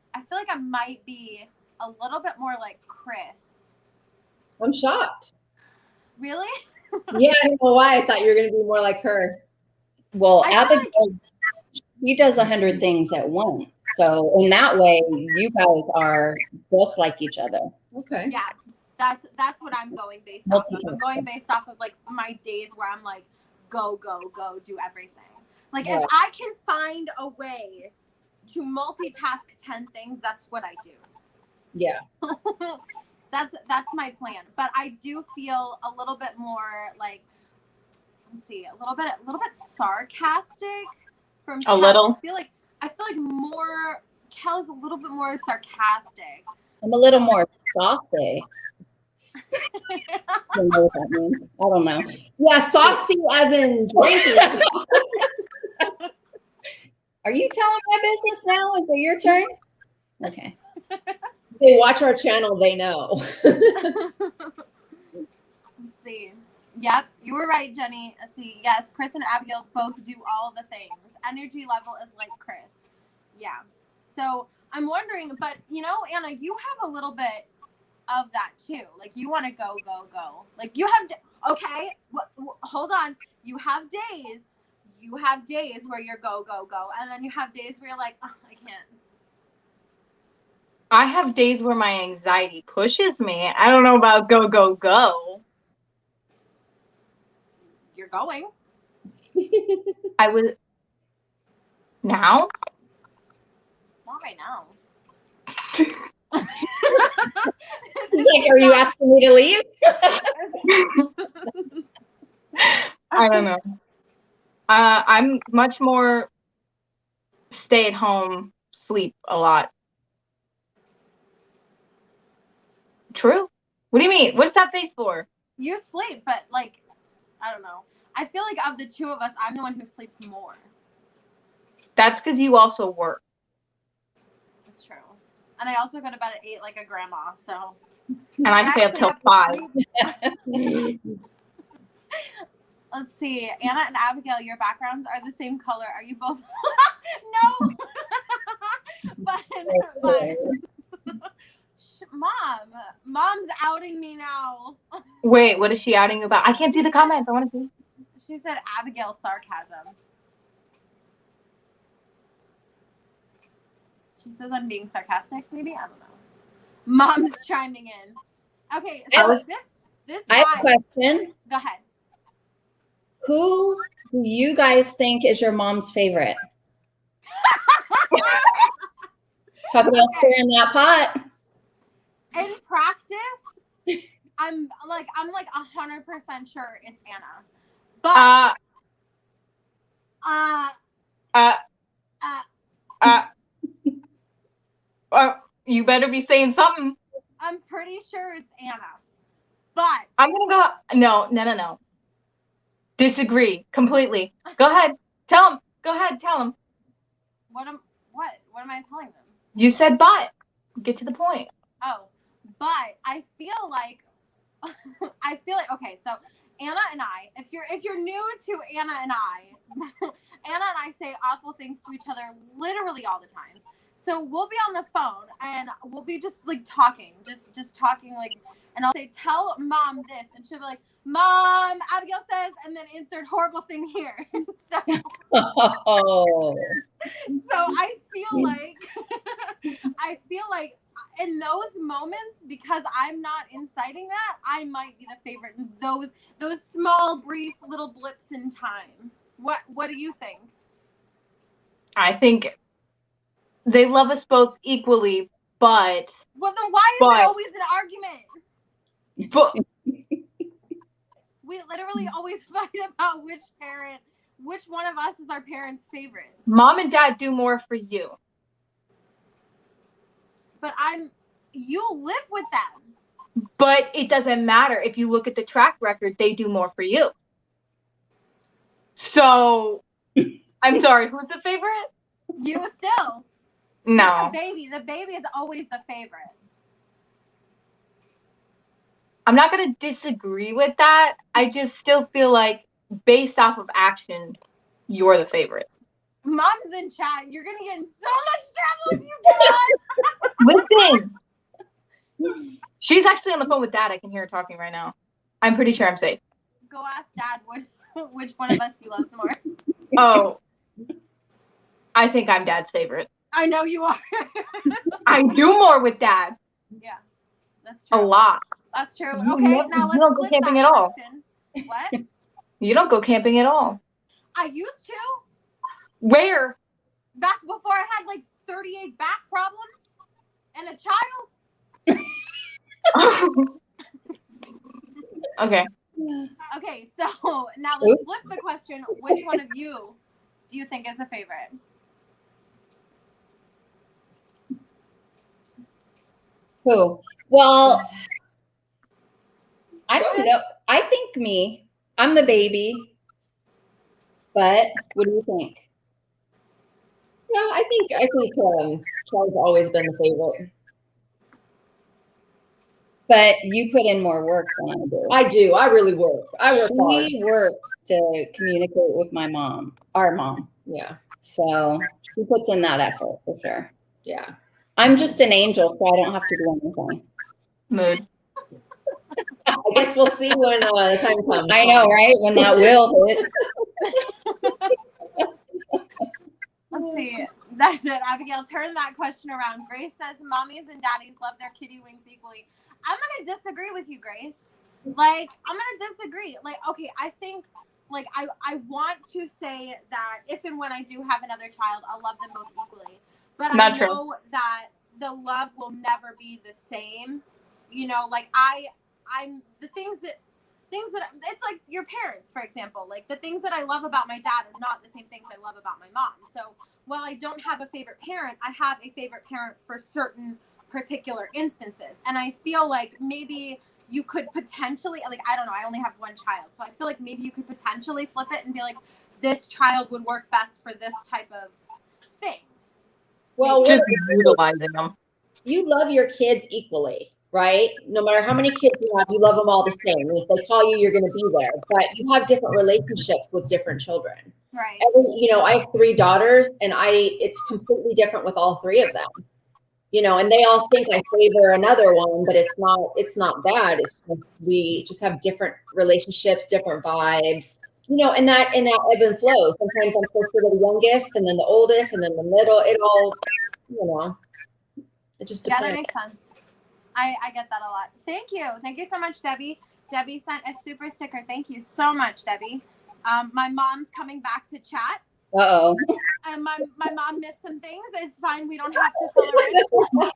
I might be a little bit more like Kris. I'm shocked. Really? Yeah, I don't know why I thought you were going to be more like her. Well, I feel Abigail, he does 100 things at once. So in that way, you guys are just like each other. Okay. Yeah, that's what I'm going based off of. I'm going based off of like my days where I'm like, go, do everything. Like if I can find a way to multitask 10 things, that's what I do. Yeah. That's my plan. But I do feel a little bit more like, let's see, a little bit sarcastic from Kel. A little. I feel like more Kel is a little bit more sarcastic. I'm a little more saucy. I don't know what that means. I don't know. Yeah, saucy as in drinking. Are you telling my business now? Is it your turn? Okay. They watch our channel, they know. Let's see. Yep, you were right, Jenny. Let's see. Yes, Kris and Abigail both do all the things. Energy level is like Kris. Yeah. So I'm wondering, but you know, Anna, you have a little bit of that too. Like you want to go. Like you have, okay, hold on. You have days where you're go. And then you have days where you're like, oh, I can't. I have days where my anxiety pushes me. I don't know about go. You're going. I was now? Not right now. He's like, are you asking me to leave? I don't know. I'm much more stay at home, sleep a lot. True. What do you mean? What's that face for? You sleep, but like, I don't know. I feel like of the two of us, I'm the one who sleeps more. That's because you also work. That's true. And I also go to bed at 8 like a grandma, so. And I stay up till 5. Let's see. Anna and Abigail, your backgrounds are the same color. Are you both? No. but Mom's outing me now. Wait, what is she outing you about? I can't see the comments. I want to see. She said Abigail's sarcasm. She says I'm being sarcastic, maybe? I don't know. Mom's chiming in. Okay, so this I have a question. Go ahead. Who do you guys think is your mom's favorite? Talk about stirring that pot. In practice, I'm like 100% sure it's Anna. But you better be saying something. I'm pretty sure it's Anna. But I'm gonna go. No. Disagree completely. Go ahead. Tell him. Go ahead. Tell him. What am I telling them? You said but. Get to the point. Oh, But I feel like okay, so Anna and I, if you're new to Anna and I, Anna and I say awful things to each other literally all the time. So we'll be on the phone and we'll be just like talking, just talking like, and I'll say, tell mom this, and she'll be like, Mom, Abigail says, and then insert horrible thing here. Oh. So I feel like in those moments, because I'm not inciting that, I might be the favorite in those small, brief little blips in time. What do you think? I think they love us both equally, but Well, then why is it always an argument? But We literally always fight about which one of us is our parents' favorite. Mom and Dad do more for you. But you live with them. But it doesn't matter. If you look at the track record, they do more for you. So, I'm sorry, who's the favorite? You still. No. The baby is always the favorite. I'm not going to disagree with that. I just still feel like, based off of action, you're the favorite. Mom's in chat. You're going to get in so much trouble if you get on. Listen. She's actually on the phone with Dad. I can hear her talking right now. I'm pretty sure I'm safe. Go ask Dad which one of us he loves more. Oh. I think I'm Dad's favorite. I know you are. I do more with Dad. Yeah. That's true. A lot. That's true. You Okay, never- now you don't go let's flip camping that at all. question. What? You don't go camping at all. I used to. Where? Back before I had like 38 back problems and a child. Okay. Okay, so now let's flip the question. Which one of you do you think is the favorite? Who? Well, I don't know. I think me. I'm the baby. But what do you think? Yeah, I think Kel's always been the favorite. But you put in more work than I do. I do. I really work. I work hard. She works to communicate with my mom, our mom. Yeah. So she puts in that effort for sure. Yeah. I'm just an angel, so I don't have to do anything. Mood. I guess we'll see when the time comes. I know, right? When that will hit. Let's see. That's it. Abigail, turn that question around. Grace says mommies and daddies love their kitty wings equally. I'm going to disagree with you, Grace. Like, I'm going to disagree. Like, okay, I think, like, I want to say that if and when I do have another child, I'll love them both equally. But Not I true. know that the love will never be the same. You know, like, I'm the things that it's like your parents, for example. Like, the things that I love about my dad are not the same things I love about my mom. So while I don't have a favorite parent, I have a favorite parent for certain particular instances. And I feel like maybe you could potentially, like, I don't know, I only have one child. So I feel like maybe you could potentially flip it and be like, this child would work best for this type of thing. Well, Just utilizing them. you love your kids equally, right? No matter how many kids you have, you love them all the same. And if they call you, you're going to be there. But you have different relationships with different children. Right. I have 3 daughters, and it's completely different with all 3 of them. And they all think I favor another one, but it's not that. It's just, we just have different relationships, different vibes, and that ebb and flow. Sometimes I'm closer to the youngest, and then the oldest, and then the middle. It all, it just depends. Yeah, that makes sense. I get that a lot. Thank you. Thank you so much, Debbie. Debbie sent a super sticker. Thank you so much, Debbie. My mom's coming back to chat. Uh-oh. And my mom missed some things. It's fine. We don't have to fill her in.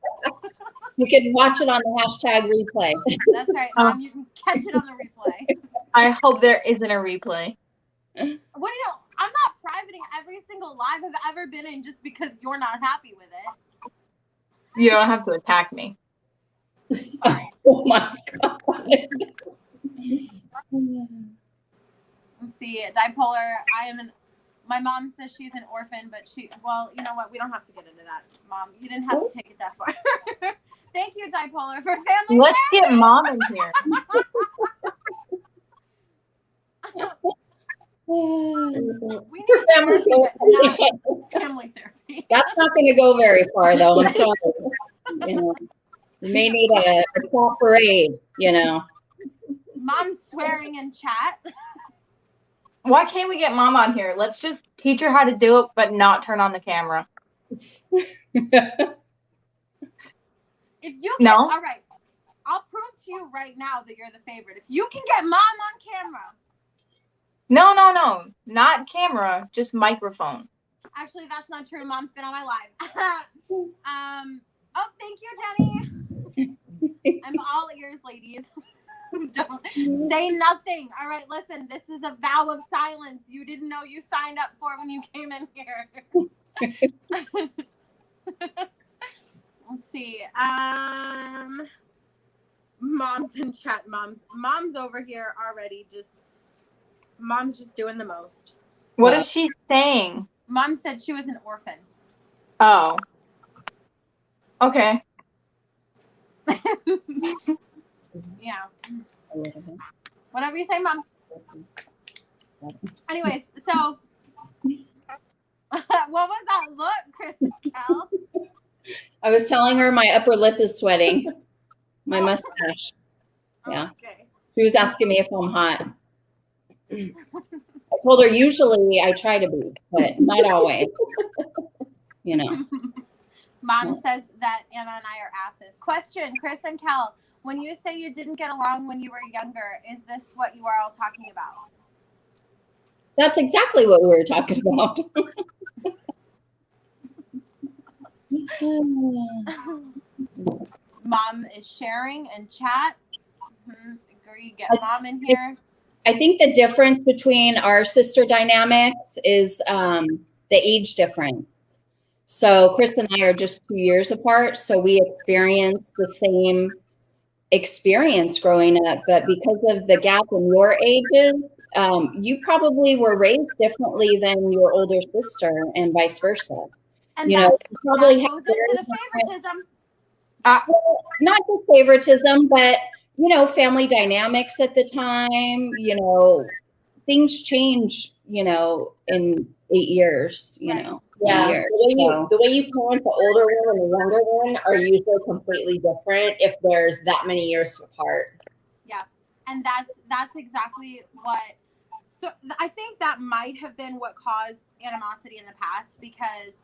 You can watch it on the hashtag replay. That's right, Mom. You can catch it on the replay. I hope there isn't a replay. I'm not privating every single live I've ever been in just because you're not happy with it. You don't have to attack me. Sorry. Oh my God. Let's see. Dipolar. My mom says she's an orphan, but well, you know what? We don't have to get into that, Mom. You didn't have to take it that far. Thank you, Dipolar, for family. Let's get mom in here. We For need family therapy, but not therapy. family therapy. That's not going to go very far, though. I'm sorry. You know, you may need a chat parade. You know. Mom's swearing in chat. Why can't we get mom on here? Let's just teach her how to do it, but not turn on the camera. If you can, No? all right, I'll prove to you right now that you're the favorite. If you can get mom on camera. No, not camera, just microphone. Actually, that's not true. Mom's been on my live. Oh, thank you, Jenny. I'm all ears, ladies. Don't say nothing. All right, listen, this is a vow of silence. You didn't know you signed up for when you came in here. Let's see. Mom's in chat. Mom's over here already. Mom's just doing the most. What is she saying? Mom said she was an orphan. Oh. Okay. Yeah. Whatever you say, Mom. Anyways, so what was that look, Kris and Kel? I was telling her my upper lip is sweating. My mustache. Yeah. Okay. She was asking me if I'm hot. I told her usually I try to be, but not always. You know. Mom says that Anna and I are asses. Question, Kris and Kel, when you say you didn't get along when you were younger, is this what you are all talking about? That's exactly what we were talking about. Mom is sharing in chat. Agree, get mom in here. I think the difference between our sister dynamics is the age difference. So Kris and I are just 2 years apart, so we experienced the same experience growing up, but because of the gap in your ages, you probably were raised differently than your older sister and vice versa. And you know, probably that goes into the favoritism. Not just favoritism, but you know, family dynamics at the time. You know, things change. You know, in 8 years. You know, Yeah, years, the way you parent the older one and the younger one are usually completely different if there's that many years apart. Yeah, and that's exactly what. So I think that might have been what caused animosity in the past, because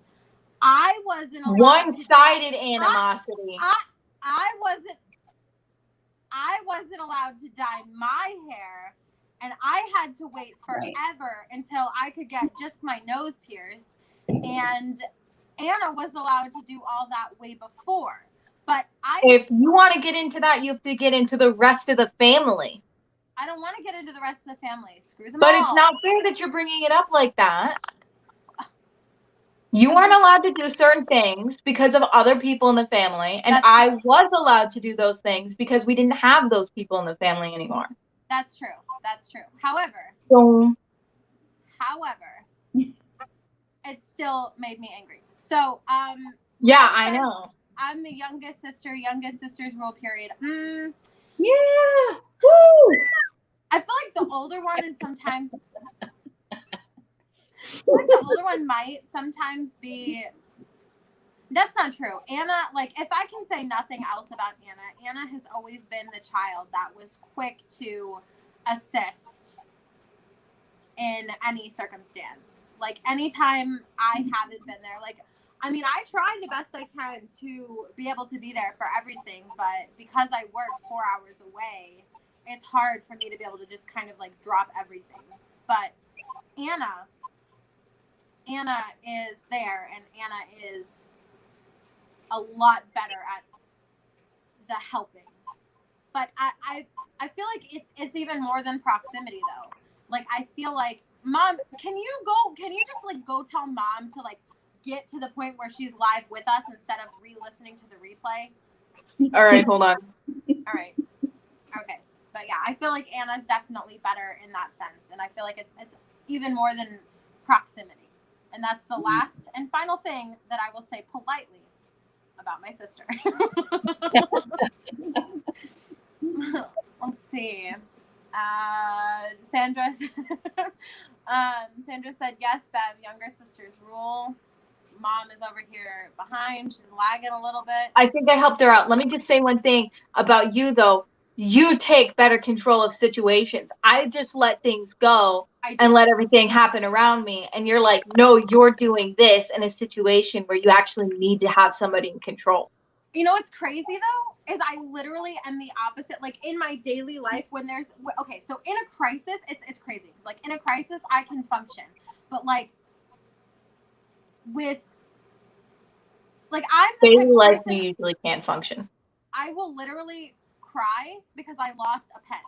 I wasn't allowed one-sided animosity. I wasn't allowed to dye my hair, and I had to wait forever until I could get just my nose pierced. And Anna was allowed to do all that way before. But if you want to get into that, you have to get into the rest of the family. I don't want to get into the rest of the family. Screw them all. But it's not fair that you're bringing it up like that. You aren't allowed to do certain things because of other people in the family. And I was allowed to do those things because we didn't have those people in the family anymore. That's true. That's true. However, it still made me angry. So, yeah, I know. I'm the youngest sister. Youngest sister's rule period. Yeah. Woo! I feel like the older one is sometimes. Like the older one might sometimes be. That's not true. Anna, like, if I can say nothing else about Anna has always been the child that was quick to assist in any circumstance. Like, anytime I haven't been there, like, I mean, I try the best I can to be able to be there for everything, but because I work 4 hours away, it's hard for me to be able to just kind of like drop everything. But Anna is there, and Anna is a lot better at the helping. But I feel like it's even more than proximity though. Like, I feel like, Mom, can you just like go tell Mom to like get to the point where she's live with us instead of re-listening to the replay? All right, hold on. All right. Okay. But yeah, I feel like Anna's definitely better in that sense. And I feel like it's even more than proximity. And that's the last and final thing that I will say politely about my sister. Let's see. Sandra said, yes, Bev, younger sisters rule. Mom is over here behind. She's lagging a little bit. I think I helped her out. Let me just say one thing about you, though. You take better control of situations. I just let things go and let everything happen around me. And you're like, no, you're doing this in a situation where you actually need to have somebody in control. You know what's crazy, though, is I literally am the opposite. Like, in my daily life, when there's... Okay, so in a crisis, it's crazy. It's like, in a crisis, I can function. But, like, with... Like, I'm the daily life, person, you usually can't function. I will literally cry because I lost a pen.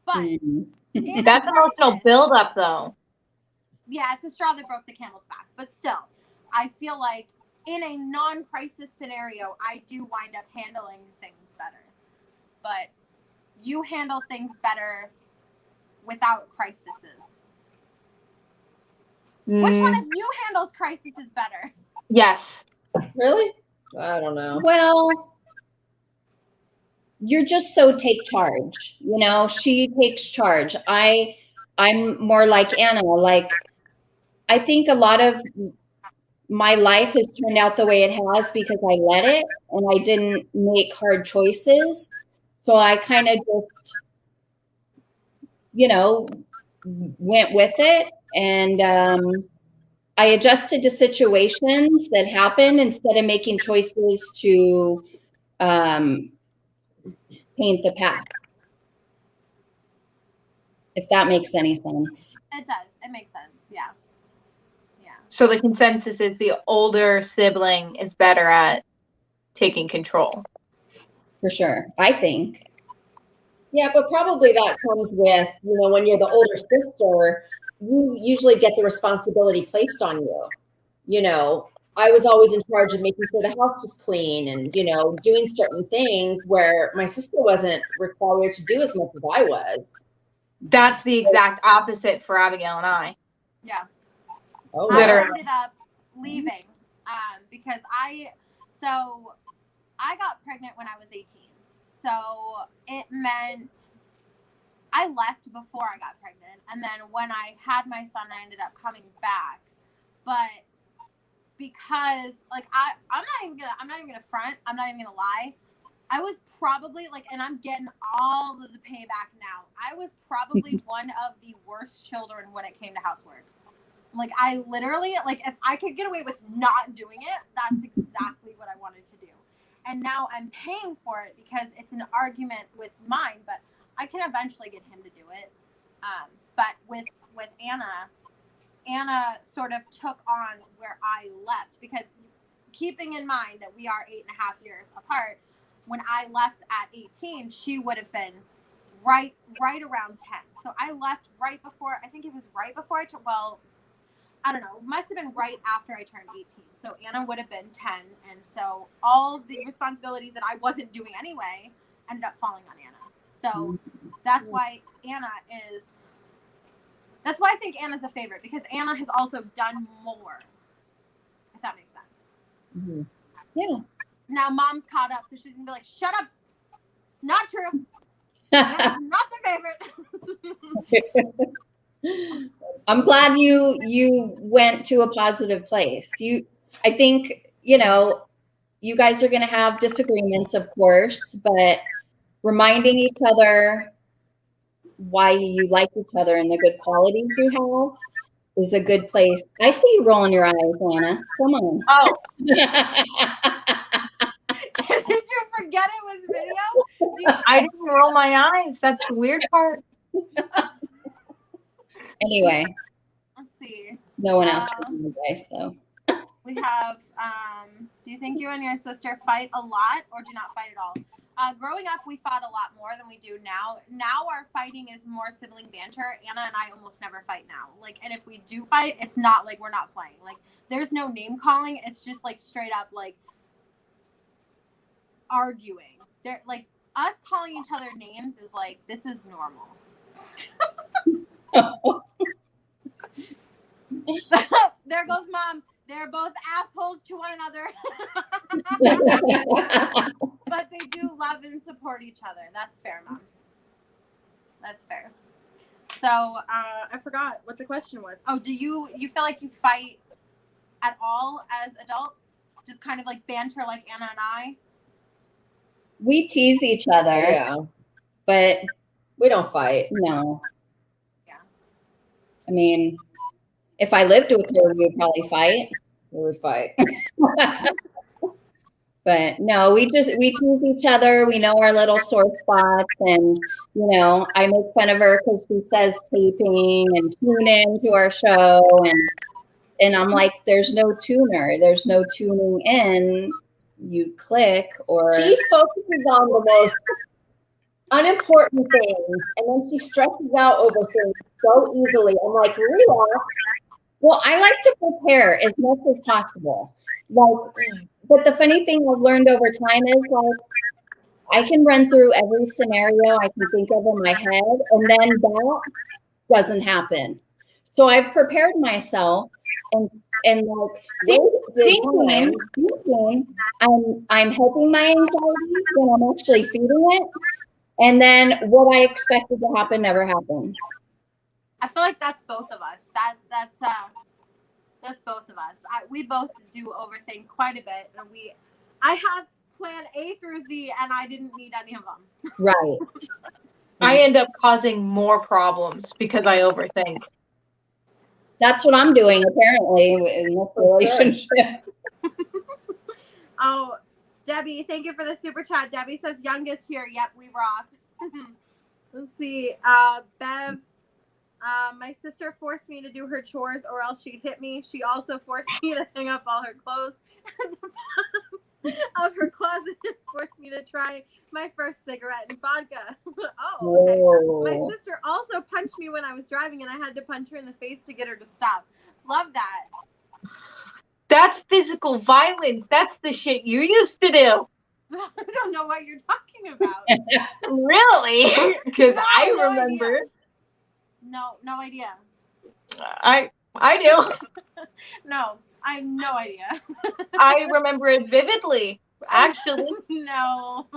But that's emotional buildup, though. Yeah, it's a straw that broke the camel's back. But still, I feel like in a non-crisis scenario, I do wind up handling things better. But you handle things better without crises. Which one of you handles crises better? Yes. Really? I don't know. Well, you're just so take charge. You know, she takes charge. I'm more like Anna. Like, I think a lot of my life has turned out the way it has because I let it and I didn't make hard choices. So I kind of just, you know, went with it, and I adjusted to situations that happen instead of making choices to paint the path. If that makes any sense. It does. It makes sense. Yeah. Yeah. So the consensus is the older sibling is better at taking control. For sure, I think. Yeah, but probably that comes with, you know, when you're the older sister, you usually get the responsibility placed on you. You know, I was always in charge of making sure the house was clean and, you know, doing certain things where my sister wasn't required to do as much as I was. That's the exact opposite for Abigail and I. Yeah. Oh, I Literally. ended up leaving because I got pregnant when I was 18. So it meant I left before I got pregnant. And then when I had my son, I ended up coming back. But because like I'm not even gonna front, I'm not even gonna lie. I was probably like, and I'm getting all of the payback now. I was probably one of the worst children when it came to housework. Like, I literally, like, if I could get away with not doing it, that's exactly what I wanted to do. And now I'm paying for it because it's an argument with mine, but I can eventually get him to do it. But with Anna sort of took on where I left, because keeping in mind that we are 8.5 years apart, when I left at 18, she would have been right around 10. So I left right before, I think it was right before I took, well, I don't know, it must have been right after I turned 18. So Anna would have been 10. And so all the responsibilities that I wasn't doing anyway ended up falling on Anna. So that's why I think Anna's a favorite, because Anna has also done more, if that makes sense. Mm-hmm. Yeah. Now Mom's caught up, so she's going to be like, shut up. It's not true. Anna's not the favorite. I'm glad you went to a positive place. I think, you know, you guys are going to have disagreements, of course, but reminding each other why you like each other and the good qualities you have is a good place. I see you rolling your eyes, Anna. Come on. Oh. Did you forget it was video? I didn't roll my eyes. That's the weird part. Anyway. Let's see. No one else for you guys, though. We have, do you think you and your sister fight a lot or do not fight at all? Growing up, we fought a lot more than we do now. Now our fighting is more sibling banter. Anna and I almost never fight now. Like, and if we do fight, it's not like we're not playing. Like, there's no name calling. It's just like straight up like arguing. They're like, us calling each other names is like, this is normal. There goes Mom. They're both assholes to one another, but they do love and support each other. That's fair, Mom. That's fair. So I forgot what the question was. Oh, do you feel like you fight at all as adults? Just kind of like banter like Anna and I? We tease each other. Yeah. But We don't fight. no. Yeah. I mean, if I lived with her, we would probably fight. We would fight. But no, we tease each other. We know our little sore spots, and I make fun of her because she says taping and tune in to our show, and I'm like, there's no tuner, there's no tuning in. You click, or She focuses on the most unimportant things, and then she stresses out over things so easily. I'm like, relax. well, I like to prepare as much as possible. But the funny thing I've learned over time is I can run through every scenario I can think of in my head, and then that doesn't happen. So I've prepared myself and thinking I'm helping my anxiety when I'm actually feeding it, and then what I expected to happen never happens. I feel like that's both of us. That's both of us. We both do overthink quite a bit, and I have plan A through Z, and I didn't need any of them. Right. I end up causing more problems because I overthink. That's what I'm doing apparently in this relationship. Oh, Debbie, thank you for the super chat. Debbie says youngest here. Yep, we rock. Let's see. Bev. My sister forced me to do her chores or else she'd hit me. She also forced me to hang up all her clothes at the bottom of her closet and forced me to try my first cigarette and vodka. Oh, okay. Whoa. My sister also punched me when I was driving and I had to punch her in the face to get her to stop. Love that. That's physical violence. That's the shit you used to do. I don't know what you're talking about. Really? Because No, I no remember. idea. No idea. I do. No, I have no idea. I remember it vividly. Actually. No.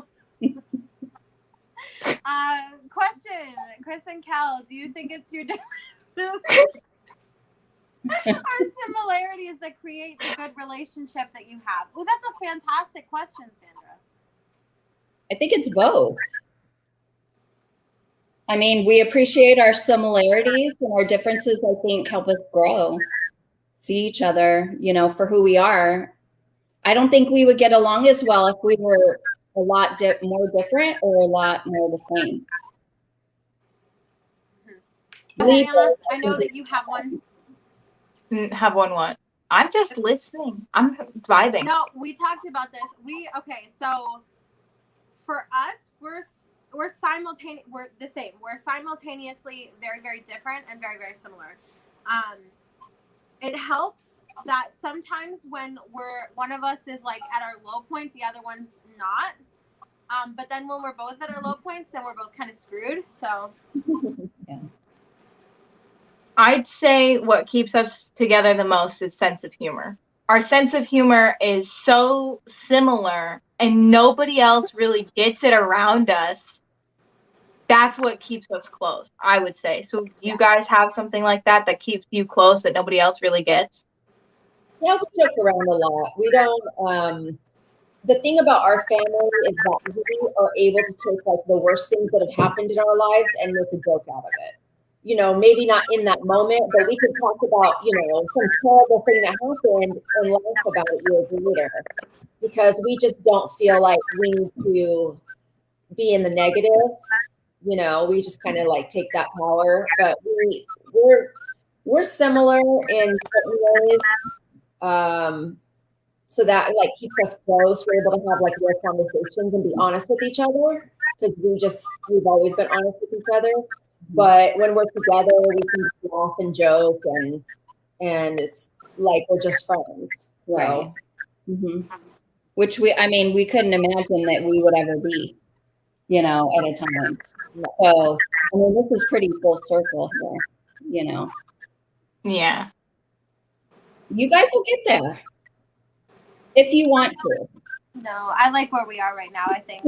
Question, Kris and Kel, do you think it's your differences or similarities that create the good relationship that you have? Oh, that's a fantastic question, Sandra. I think it's both. I mean, we appreciate our similarities, and our differences, I think, help us grow, see each other, for who we are. I don't think we would get along as well if we were a lot more different or a lot more the same. Anna, I know that you have one. Have one what? I'm just listening. I'm vibing. No, we talked about this. So for us, we're simultaneous. We're the same. We're simultaneously very, very different and very, very similar. It helps that sometimes when one of us is like at our low point, the other one's not. But then when we're both at our low points, then we're both kind of screwed. So. Yeah. I'd say what keeps us together the most is sense of humor. Our sense of humor is so similar, and nobody else really gets it around us. That's what keeps us close, I would say. So you guys have something like that keeps you close that nobody else really gets? Yeah, we joke around a lot. We don't, the thing about our family is that we are able to take like the worst things that have happened in our lives and make a joke out of it. Maybe not in that moment, but we can talk about, some terrible thing that happened and laugh about it years later, because we just don't feel like we need to be in the negative. We just kind of like take that power, but we're similar in certain ways. So that like keeps us close. We're able to have like real conversations and be honest with each other, because we've always been honest with each other. But when we're together, we can laugh and joke, and it's like we're just friends. Right. So. Mm-hmm. Which we couldn't imagine that we would ever be, at a time. So, this is pretty full circle here, Yeah. You guys will get there if you want to. No, I like where we are right now, I think.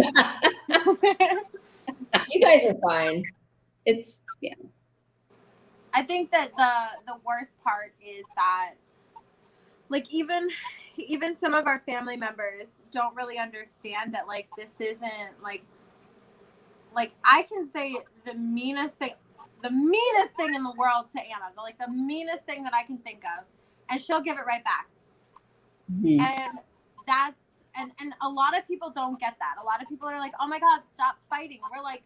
You guys are fine. It's yeah. I think that the worst part is that, like, even some of our family members don't really understand that, like, this isn't like I can say the meanest thing in the world to Anna, like the meanest thing that I can think of, and she'll give it right back. Mhm. And that's and a lot of people don't get that. A lot of people are like, "Oh my God, stop fighting." We're like,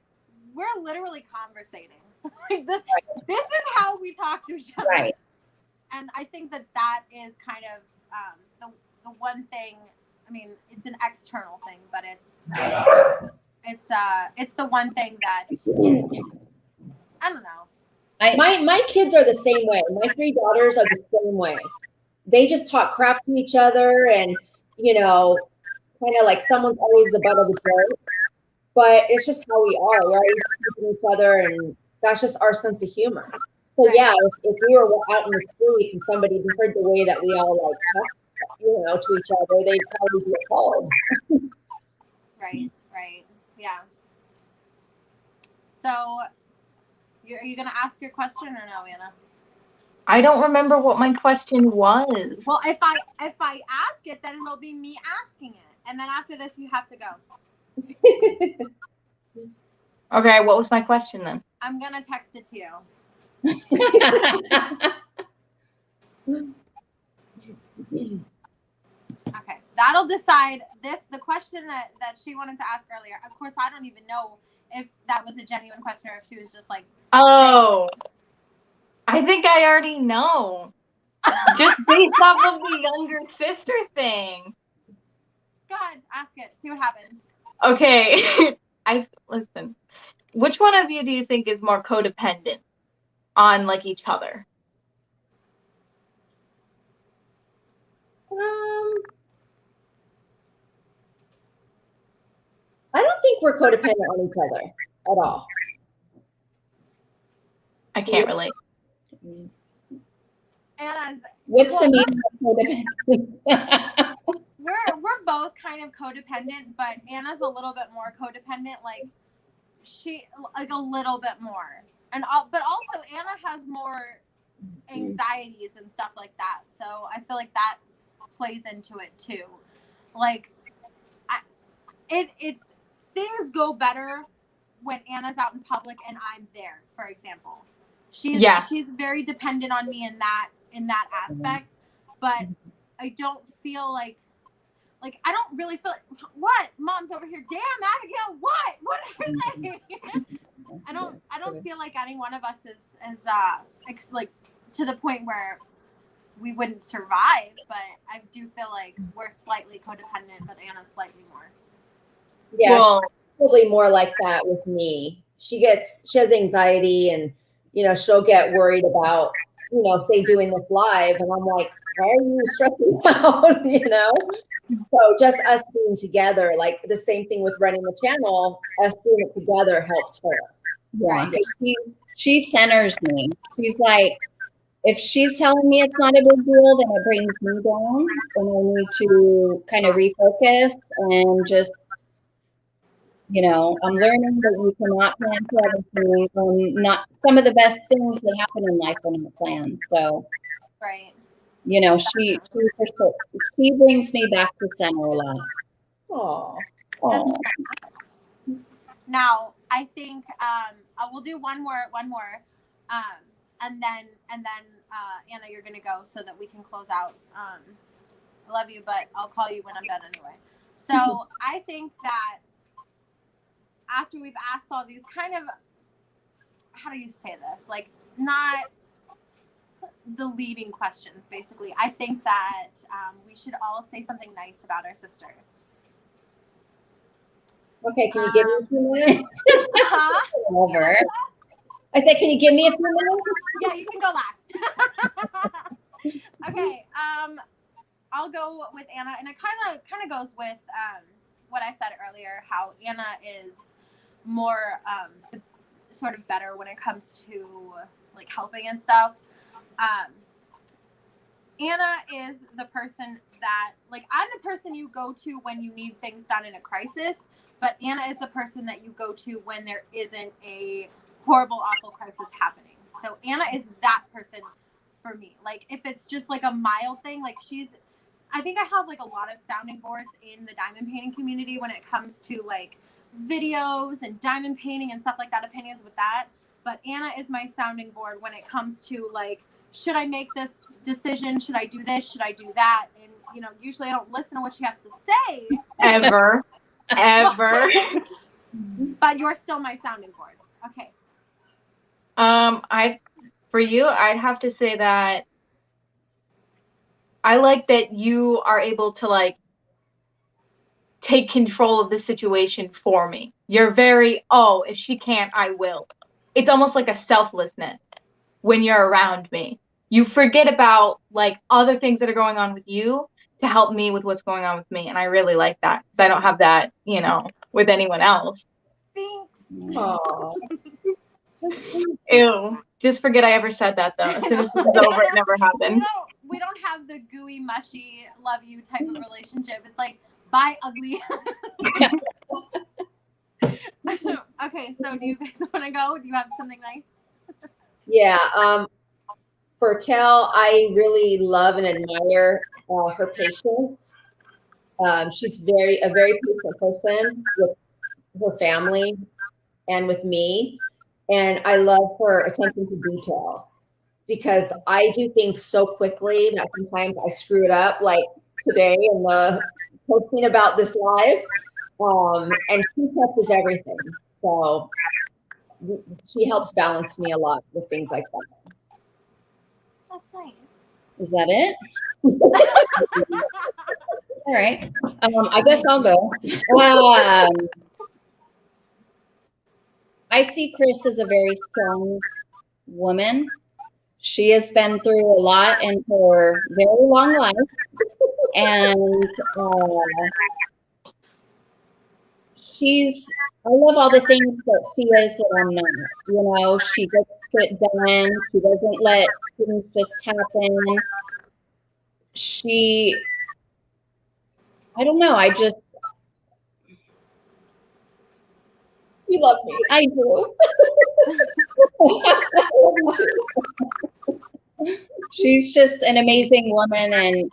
we're literally conversating. Like this is how we talk to each other. Right. And I think that is kind of the one thing. I mean, it's an external thing, but it's the one thing that I don't know. My kids are the same way. My 3 daughters are the same way. They just talk crap to each other, and kind of like someone's always the butt of the joke. But it's just how we are. We're always teasing each other, and that's just our sense of humor. So yeah, if we were out in the streets and somebody heard the way that we all like talk, to each other, they'd probably be appalled. Right. Yeah. So, are you gonna ask your question or no, Anna? I don't remember what my question was. Well, if I ask it, then it'll be me asking it, and then after this, you have to go. Okay, what was my question then? I'm gonna text it to you. Okay, that'll decide this. The question that she wanted to ask earlier. Of course, I don't even know if that was a genuine question or if she was just like, oh, I think I already know. Just based off of the younger sister thing. Go ahead, ask it. See what happens. Okay, listen. Which one of you do you think is more codependent on like each other? I don't think we're codependent on each other at all. I can't relate. Anna's. What's the meaning of codependent? We're both kind of codependent, but Anna's a little bit more codependent. Like she like a little bit more, but also Anna has more anxieties and stuff like that. So I feel like that plays into it too. Like it's things go better when Anna's out in public and I'm there, for example. She's very dependent on me in that aspect, but I don't feel like I don't really feel what Mom's over here. Damn, Abigail, what are you saying? I don't feel like any one of us is like to the point where we wouldn't survive, but I do feel like we're slightly codependent, but Anna's slightly more. Yeah, she's probably more like that with me. She has anxiety, and she'll get worried about say doing this live, and I'm like, why are you stressing out? So just us being together, like the same thing with running the channel, us doing it together helps her. Yeah, she centers me. She's like, if she's telling me it's not a big deal, then it brings me down, and I need to kind of refocus and just, I'm learning that you cannot plan for everything. Not some of the best things that happen in life are not planned. So, right. She brings me back to center a lot. Oh. Now I think we'll do one more, and then Anna, you're gonna go so that we can close out. I love you, but I'll call you when I'm done anyway. So I think that after we've asked all these kind of, how do you say this? Like not the leading questions, basically. I think that we should all say something nice about our sister. Okay, can you give me a few minutes? Over. I said, can you give me a few minutes? Yeah, you can go last. Okay, I'll go with Anna, and it kind of goes with what I said earlier, how Anna is more sort of better when it comes to like helping and stuff. Anna is the person that, like, I'm the person you go to when you need things done in a crisis, but Anna is the person that you go to when there isn't a horrible, awful crisis happening. So Anna is that person for me. Like, if it's just like a mild thing, like I think I have like a lot of sounding boards in the diamond painting community when it comes to like videos and diamond painting and stuff like that, opinions with that. But Anna is my sounding board when it comes to like, should I make this decision? Should I do this? Should I do that? And, you know, usually I don't listen to what she has to say. Ever. But you're still my sounding board. Okay. For you, I'd have to say that I like that you are able to like take control of the situation for me. You're very, if she can't, I will. It's almost like a selflessness when you're around me. You forget about like other things that are going on with you to help me with what's going on with me. And I really like that because I don't have that, you know, with anyone else. Thanks. Aww. Ew. Just forget I ever said that though. As soon as this is over, it never happened. We don't have the gooey, mushy, love you type of relationship. It's like, bye, ugly. Okay, so do you guys want to go? Do you have something nice? Yeah. For Kel, I really love and admire her patience. She's a very patient person with her family and with me. And I love her attention to detail because I do things so quickly that sometimes I screw it up, like today in the posting about this live. And she touches everything. So she helps balance me a lot with things like that. That's nice. Is that it? All right. I guess I'll go. I see Kris as a very strong woman. She has been through a lot in her very long life. And I love all the things that she is that I'm not. You know, she gets it done. She doesn't let things just happen. I don't know. You love me. I do. She's just an amazing woman and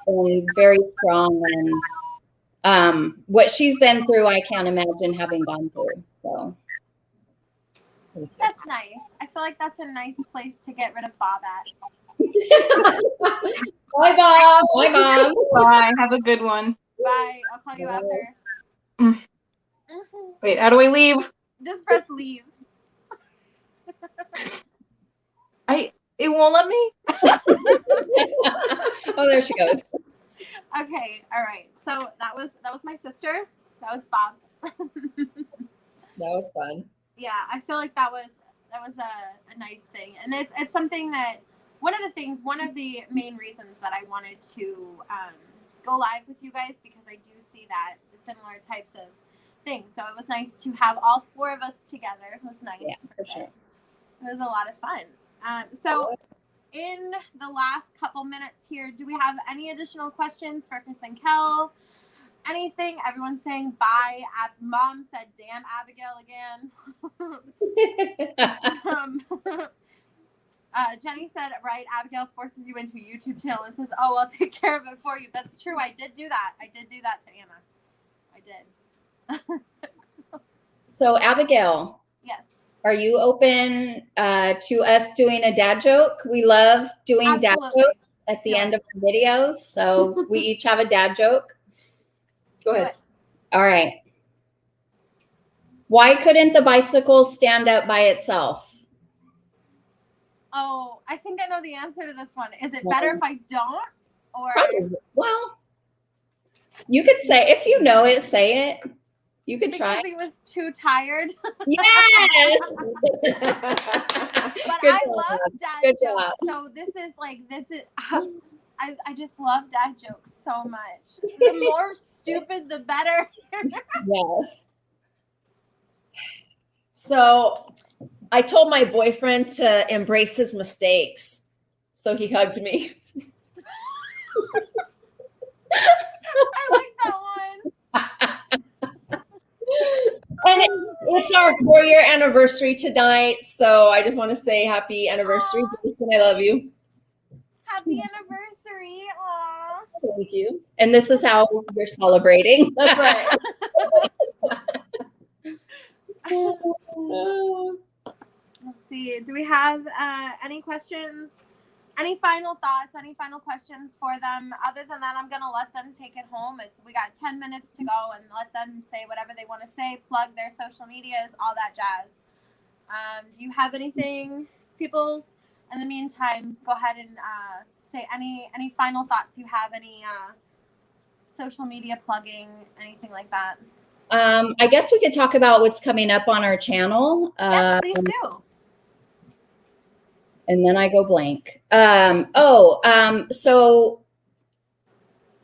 very strong. And what she's been through, I can't imagine having gone through. So that's nice. I feel like that's a nice place to get rid of Bob at. Bye, Bob. Bye, Mom. Bye. Have a good one. Bye. I'll call you after. Wait, how do I leave? Just press leave. It won't let me. Oh, there she goes. Okay, all right. So that was my sister. That was Bob. That was fun. Yeah, I feel like that was a nice thing, and it's something that one of the main reasons that I wanted to go live with you guys, because I do see that the similar types of things. So it was nice to have all four of us together. It was nice. Yeah, for sure. It was a lot of fun. So in the last couple minutes here, do we have any additional questions for Kris and Kel? Anything? Everyone's saying bye. Mom said, damn Abigail again. Jenny said, right, Abigail forces you into a YouTube channel and says, oh, I'll take care of it for you. That's true. I did do that. I did do that to Anna. I did. So Abigail. Yes. Are you open to us doing a dad joke? We love doing Absolutely. dad jokes at the end of the videos. So we each have a dad joke. Go ahead. All right. Why couldn't the bicycle stand up by itself? Oh, I think I know the answer to this one. Is it better if I don't? Or Probably. Well, you could say, if you know it, say it. You could try. Because he was too tired. Yes. But Good I job. love dad Good jokes. job. So this is I just love dad jokes so much. The more stupid, the better. Yes. So I told my boyfriend to embrace his mistakes. So he hugged me. And it's our 4-year anniversary tonight, so I just want to say happy anniversary, Jason. I love you. Happy anniversary. Aw. Thank you. And this is how we're celebrating. That's right. Let's see. Do we have any questions? Any final thoughts? Any final questions for them? Other than that, I'm gonna let them take it home. We got 10 minutes to go, and let them say whatever they want to say. Plug their social medias, all that jazz. Do you have anything, peoples? In the meantime, go ahead and say any final thoughts you have. Any social media plugging, anything like that. I guess we could talk about what's coming up on our channel. Yes, please do. And then I go blank. So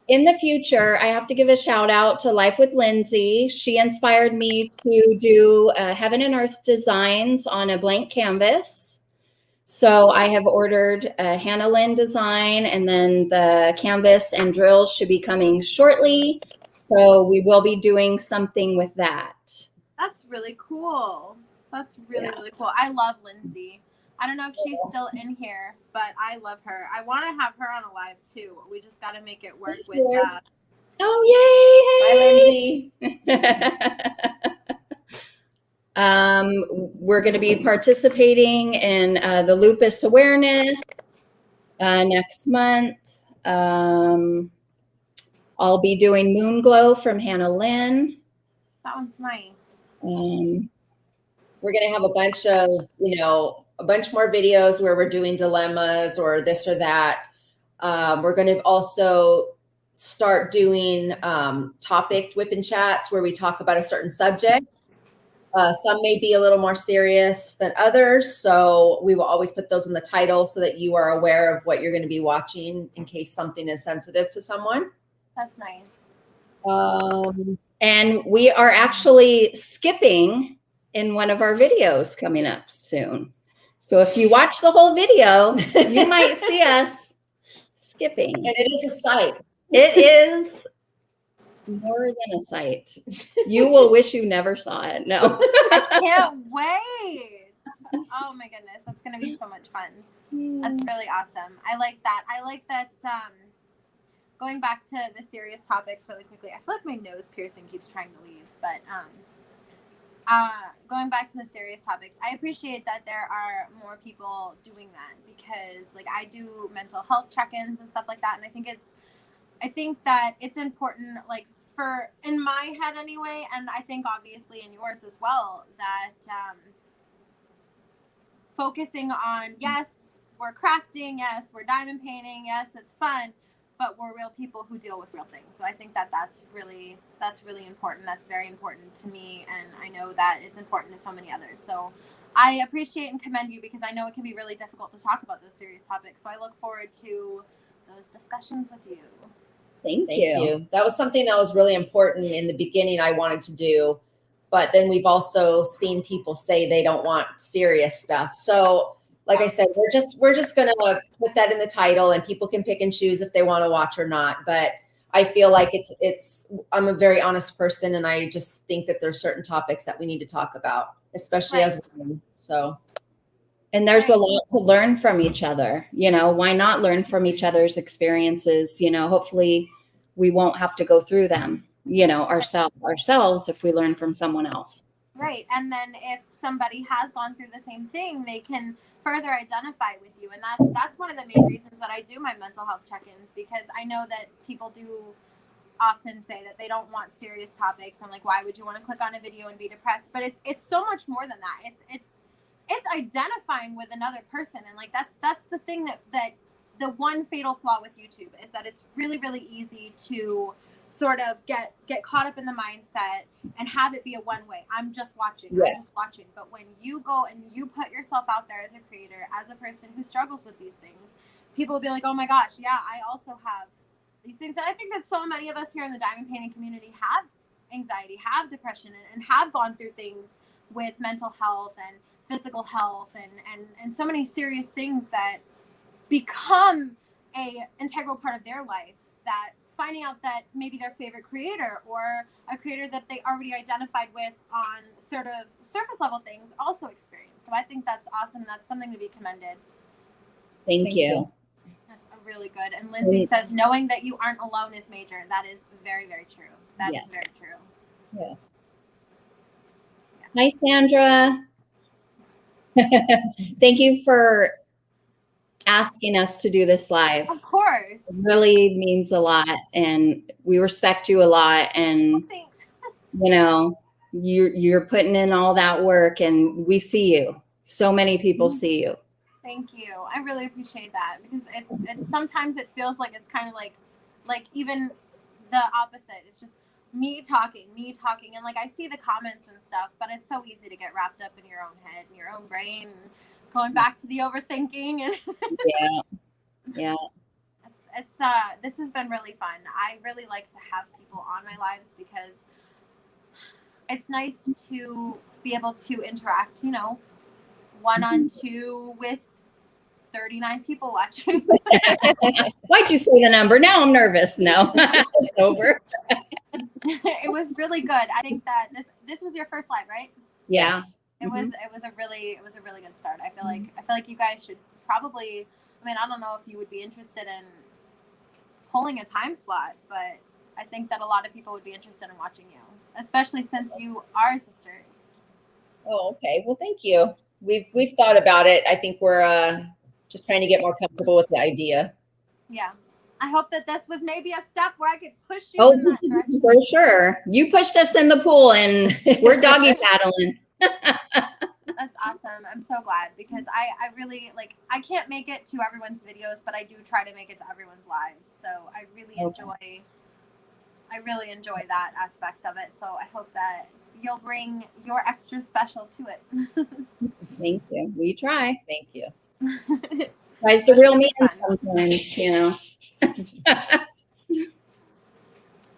in the future, I have to give a shout out to Life with Lindsay. She inspired me to do Heaven and Earth designs on a blank canvas. So I have ordered a Hannah Lynn design, and then the canvas and drills should be coming shortly. So we will be doing something with that. That's really cool. That's really cool. I love Lindsay. I don't know if she's still in here, but I love her. I want to have her on a live too. We just got to make it work with Oh, yay! Hi, Lindsay. We're going to be participating in the lupus awareness next month. I'll be doing Moon Glow from Hannah Lynn. That one's nice. We're going to have a bunch of, a bunch more videos where we're doing dilemmas or this or that. We're going to also start doing topic whip and chats where we talk about a certain subject. Some may be a little more serious than others, so we will always put those in the title so that you are aware of what you're going to be watching in case something is sensitive to someone. That's nice. And we are actually skipping in one of our videos coming up soon. So if you watch the whole video, you might see us skipping. And it is a sight. It is more than a sight. You will wish you never saw it. No. I can't wait. Oh my goodness. That's going to be so much fun. That's really awesome. I like that. I like that. Going back to the serious topics really quickly. I feel like my nose piercing keeps trying to leave, but going back to the serious topics, I appreciate that there are more people doing that because like I do mental health check-ins and stuff like that. And I think that it's important, like in my head anyway, and I think obviously in yours as well, that focusing on, yes, we're crafting, yes, we're diamond painting, yes, it's fun, but we're real people who deal with real things. So I think that that's really important. That's very important to me, and I know that it's important to so many others. So I appreciate and commend you because I know it can be really difficult to talk about those serious topics. So I look forward to those discussions with you. Thank you. That was something that was really important in the beginning I wanted to do, but then we've also seen people say they don't want serious stuff. So like I said, we're just going to put that in the title and people can pick and choose if they want to watch or not. But I feel like I'm a very honest person, and I just think that there's certain topics that we need to talk about, especially as women. So. And there's a lot to learn from each other. Why not learn from each other's experiences? Hopefully we won't have to go through them, ourselves if we learn from someone else. Right. And then if somebody has gone through the same thing, they can further identify with you. And that's one of the main reasons that I do my mental health check-ins, because I know that people do often say that they don't want serious topics. I'm like, why would you want to click on a video and be depressed? But it's so much more than that. It's identifying with another person. And like that's the thing that the one fatal flaw with YouTube is that it's really, really easy to sort of get caught up in the mindset and have it be a one way. I'm just watching. I'm just watching. But when you go and you put yourself out there as a creator, as a person who struggles with these things, people will be like, oh my gosh, yeah, I also have these things. And I think that so many of us here in the diamond painting community have anxiety, have depression, and have gone through things with mental health and physical health and so many serious things that become a integral part of their life, that finding out that maybe their favorite creator or a creator that they already identified with on sort of surface level things also experience. So I think that's awesome. That's something to be commended. Thank you. That's a really good. And Lindsay says, knowing that you aren't alone is major. That is very, very true. That is very true. Yes. Yeah. Hi, Sandra. Thank you for asking us to do this live. Of course. It really means a lot, and we respect you a lot. And thanks. You know, you're putting in all that work, and we see you. So many people see you. Thank you. I really appreciate that, because it sometimes it feels like it's kind of like even the opposite. It's just me talking, and like I see the comments and stuff, but it's so easy to get wrapped up in your own head and your own brain, and going back to the overthinking. And yeah. It's this has been really fun. I really like to have people on my lives because it's nice to be able to interact, you know, 1-on-2 with 39 people watching. Why'd you say the number? Now I'm nervous. No, it's over. It was really good. I think that this was your first live, right? Yeah. It was a really good start. I feel like you guys should probably, I mean, I don't know if you would be interested in pulling a time slot, but I think that a lot of people would be interested in watching you, especially since you are sisters. Oh, okay. Well, thank you. We've thought about it. I think we're just trying to get more comfortable with the idea. Yeah. I hope that this was maybe a step where I could push you in that direction. For sure. You pushed us in the pool, and we're doggy paddling. That's awesome. I'm so glad, because I really, like, I can't make it to everyone's videos, but I do try to make it to everyone's lives. So I really enjoy that aspect of it. So I hope that you'll bring your extra special to it. Thank you. We try. Thank you. Tries to reel me in sometimes, you know.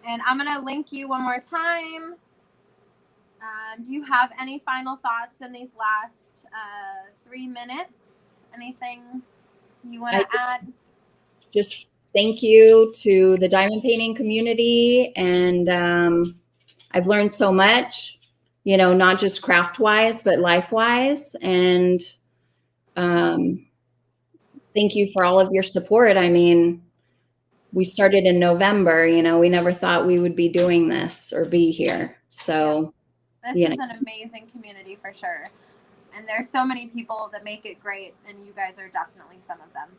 And I'm going to link you one more time. Do you have any final thoughts in these last 3 minutes? Anything you want to add? Just thank you to the diamond painting community. And I've learned so much, you know, not just craft wise, but life wise. And thank you for all of your support. I mean, we started in November, you know, we never thought we would be doing this or be here. So this is an amazing community for sure. And there's so many people that make it great, and you guys are definitely some of them.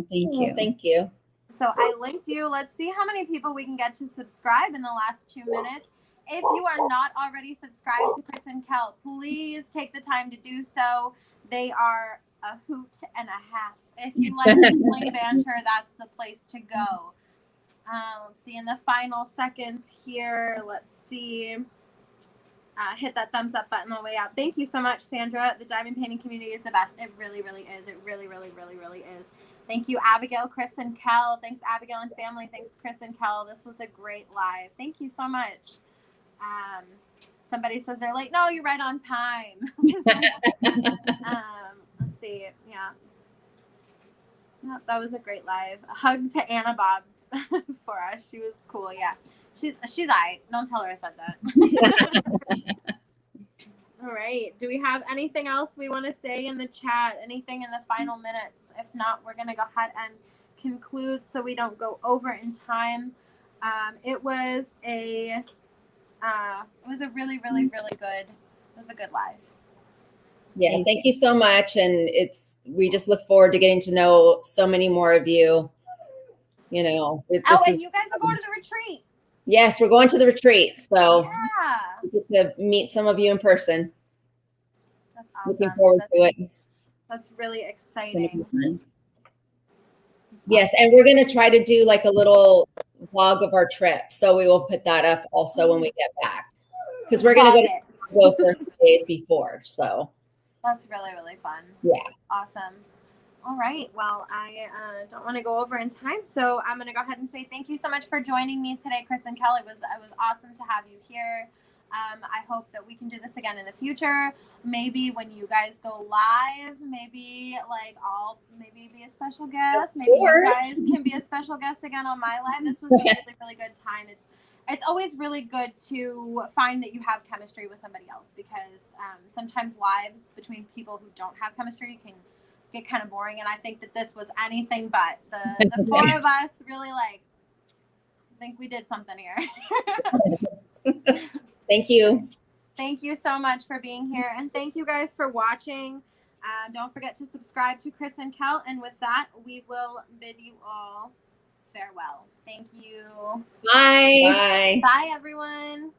Thank you. Thank you. So I linked you. Let's see how many people we can get to subscribe in the last 2 minutes. If you are not already subscribed to Kris and Kel, please take the time to do so. They are a hoot and a half. If you like Sibling banter, that's the place to go. Let's see, in the final seconds here, let's see. Hit that thumbs up button on the way out. Thank you so much, Sandra. The diamond painting community is the best. It really, really is. It really, really, really, really is. Thank you, Abigail, Kris, and Kel. Thanks, Abigail and family. Thanks, Kris and Kel. This was a great live. Thank you so much. Somebody says they're late. No, you're right on time. Let's see. Yeah, that was a great live. A hug to Anna Bob for us. She was cool. Yeah, she's all right. Don't tell her I said that. All right. Do we have anything else we want to say in the chat? Anything in the final minutes? If not, we're going to go ahead and conclude so we don't go over in time. It was a really, really, really good. It was a good live. Yeah, thank you so much. And we just look forward to getting to know so many more of you. You know, and you guys are going to the retreat. Yes, we're going to the retreat. So yeah, we get to meet some of you in person. That's awesome. Looking forward to it. That's really exciting. Yes, and we're going to try to do like a little vlog of our trip. So we will put that up also when we get back. Because we're going to go for a few days before. So that's really, really fun. Yeah. Awesome. All right. Well, I don't want to go over in time, so I'm going to go ahead and say thank you so much for joining me today, Kris and Kel. It was awesome to have you here. I hope that we can do this again in the future. Maybe when you guys go live, maybe I'll be a special guest. Maybe you guys can be a special guest again on my live. This was a really, really good time. it's always really good to find that you have chemistry with somebody else, because sometimes lives between people who don't have chemistry can get kind of boring. And I think that this was anything but. The four of us really I think we did something here. Thank you. Thank you so much for being here. And thank you guys for watching. Don't forget to subscribe to Kris and Kel. And with that, we will bid you all farewell. Thank you. Bye. Bye. Bye, everyone.